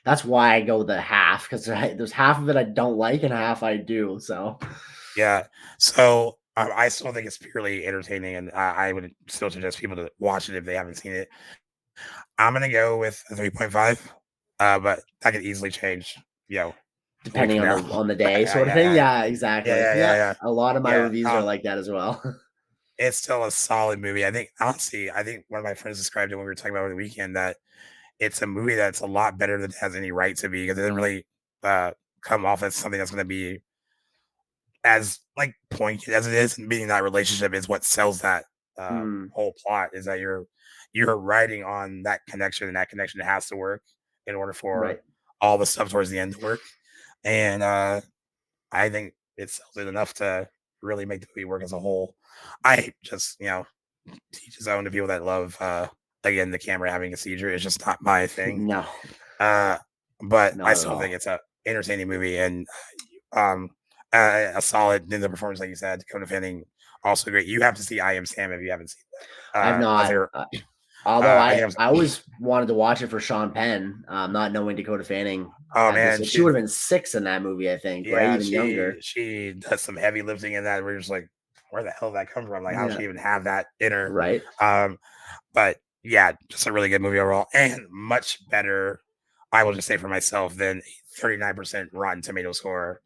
That's why I go the half, because there's half of it I don't like and half I do. So yeah. So I still think it's purely entertaining, and I would still suggest people to watch it if they haven't seen it. I'm gonna go with a 3.5, but that could easily change. Depending on the day, Yeah, sort of thing. Yeah, exactly. yeah. A lot of my Yeah, reviews are like that as well. it's still a solid movie. I think honestly, one of my friends described it when we were talking about it over the weekend that it's a movie that's a lot better than it has any right to be because it doesn't really come off as something that's going to be as like poignant as it is. And being that relationship is what sells that whole plot. Is that you're writing on that connection, and that connection has to work in order for all the stuff towards the end to work. And I think it sells it enough to really make the movie work as a whole. I just teach his own to people that love again the camera having a seizure is just not my thing. No. But Not I at still all. think it's a entertaining movie and a solid in the performance, like you said. Dakota Fanning also great. You have to see I Am Sam if you haven't seen that. I've not. Although I always wanted to watch it for Sean Penn, not knowing Dakota Fanning. Oh man, she would have been 6 in that movie, I think, right? Even younger. She does some heavy lifting in that. We're just like, where the hell did that come from? Like, how does she even have that in her? Right. But yeah, just a really good movie overall, and much better. I will just say for myself than 39% Rotten Tomato score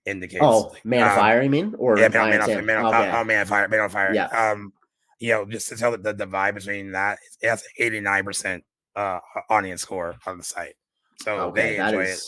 indicates. Oh, Man of Fire, you mean? Or Man of Fire. Yeah. Just to tell the vibe between that, it has 89% audience score on the site, so they enjoy it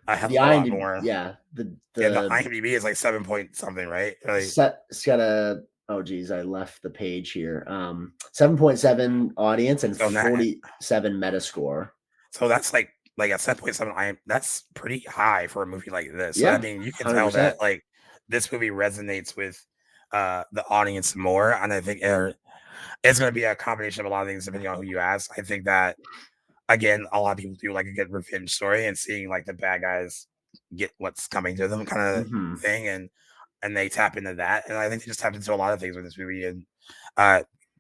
a hell of a lot more. Yeah, the IMDb is like 7 point something, right? It's got a I left the page here. 7.7 audience and 47 Metascore. So that's like a 7.7. That's pretty high for a movie like this. Yeah, so, I mean, you can tell that like this movie resonates with the audience more, and I think it's going to be a combination of a lot of things depending on who you ask. I think that again, a lot of people do like a good revenge story and seeing like the bad guys get what's coming to them kind of thing, and they tap into that, and I think they just tapped into a lot of things with this movie, and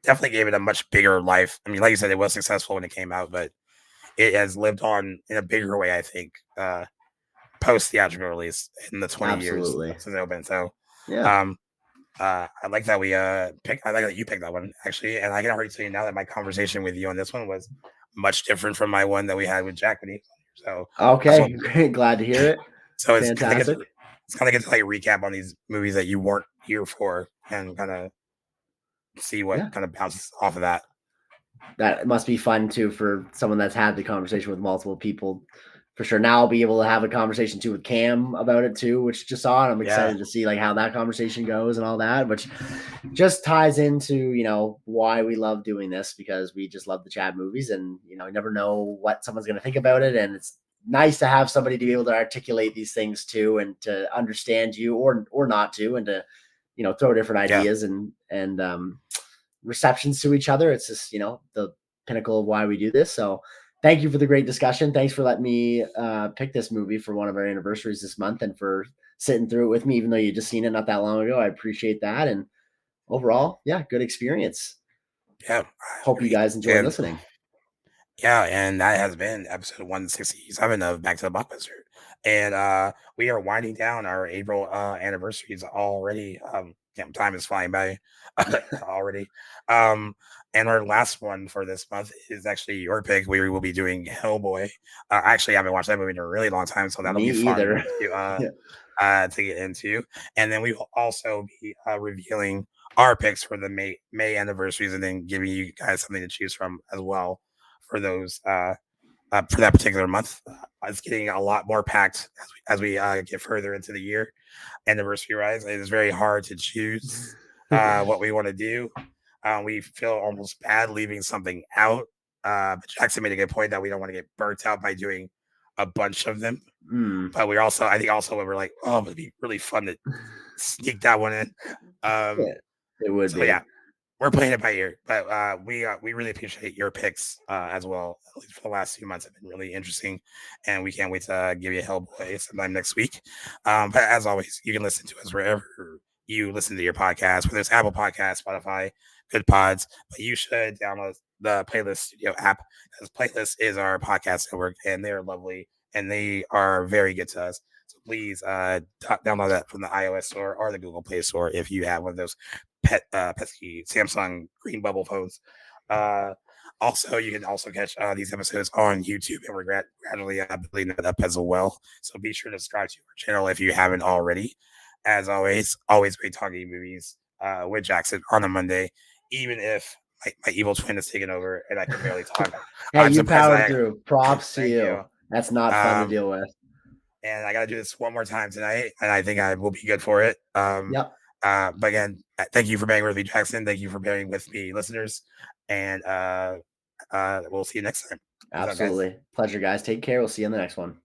definitely gave it a much bigger life. I mean, like you said, it was successful when it came out, but it has lived on in a bigger way, I think, post theatrical release in the 20 years since it opened. So, yeah. I like that we I like that you picked that one actually, and I can already tell you now that my conversation with you on this one was much different from my one that we had with Jack when he was on here. So okay, glad to hear it. So it's kind of good to like recap on these movies that you weren't here for and kind of see what kind of bounces off of that. That must be fun too for someone that's had the conversation with multiple people. For sure. Now I'll be able to have a conversation too with Cam about it too, which just saw it. I'm excited to see like how that conversation goes and all that, which just ties into, why we love doing this, because we just love to chat movies, and, you never know what someone's going to think about it. And it's nice to have somebody to be able to articulate these things too, and to understand you or not to, and to, throw different ideas and receptions to each other. It's just, the pinnacle of why we do this. So thank you for the great discussion. Thanks for letting me pick this movie for one of our anniversaries this month, and for sitting through it with me, even though you just seen it not that long ago. I appreciate that. And overall, good experience. Yeah. Hope you guys enjoy listening. Yeah, and that has been episode 167 of Back to the Blockbuster. And we are winding down our April anniversaries already. Time is flying by already. And our last one for this month is actually your pick. We will be doing Hellboy. Actually, I haven't watched that movie in a really long time, so that'll be fun to get into. And then we will also be revealing our picks for the May anniversaries, and then giving you guys something to choose from as well for those for that particular month. It's getting a lot more packed as we get further into the year. Anniversary rise, it is very hard to choose what we want to do. We feel almost bad leaving something out. But Jackson made a good point that we don't want to get burnt out by doing a bunch of them. But I think also when we're like, oh, it'd be really fun to sneak that one in. It would be. Yeah, we're playing it by ear, but we really appreciate your picks as well. At least for the last few months have been really interesting, and we can't wait to give you Hellboy sometime next week. But as always, you can listen to us wherever you listen to your podcast, whether it's Apple Podcasts, Spotify, Good Pods. But you should download the Playlist Studio app, because Playlist is our podcast network, and they are lovely and they are very good to us. So please download that from the iOS store or the Google Play Store if you have one of those pesky Samsung green bubble phones. Also, you can also catch these episodes on YouTube, and we're gradually building that up as well. So be sure to subscribe to our channel if you haven't already. As always great talking movies with Jackson on a Monday, even if my evil twin is taking over and I can barely talk. Hey, you powered through. Props to you. That's not fun to deal with. And I got to do this one more time tonight, and I think I will be good for it. Yep. But again, thank you for bearing with me, Jackson. Thank you for bearing with me, listeners. And we'll see you next time. Absolutely. Pleasure, guys. Take care. We'll see you in the next one.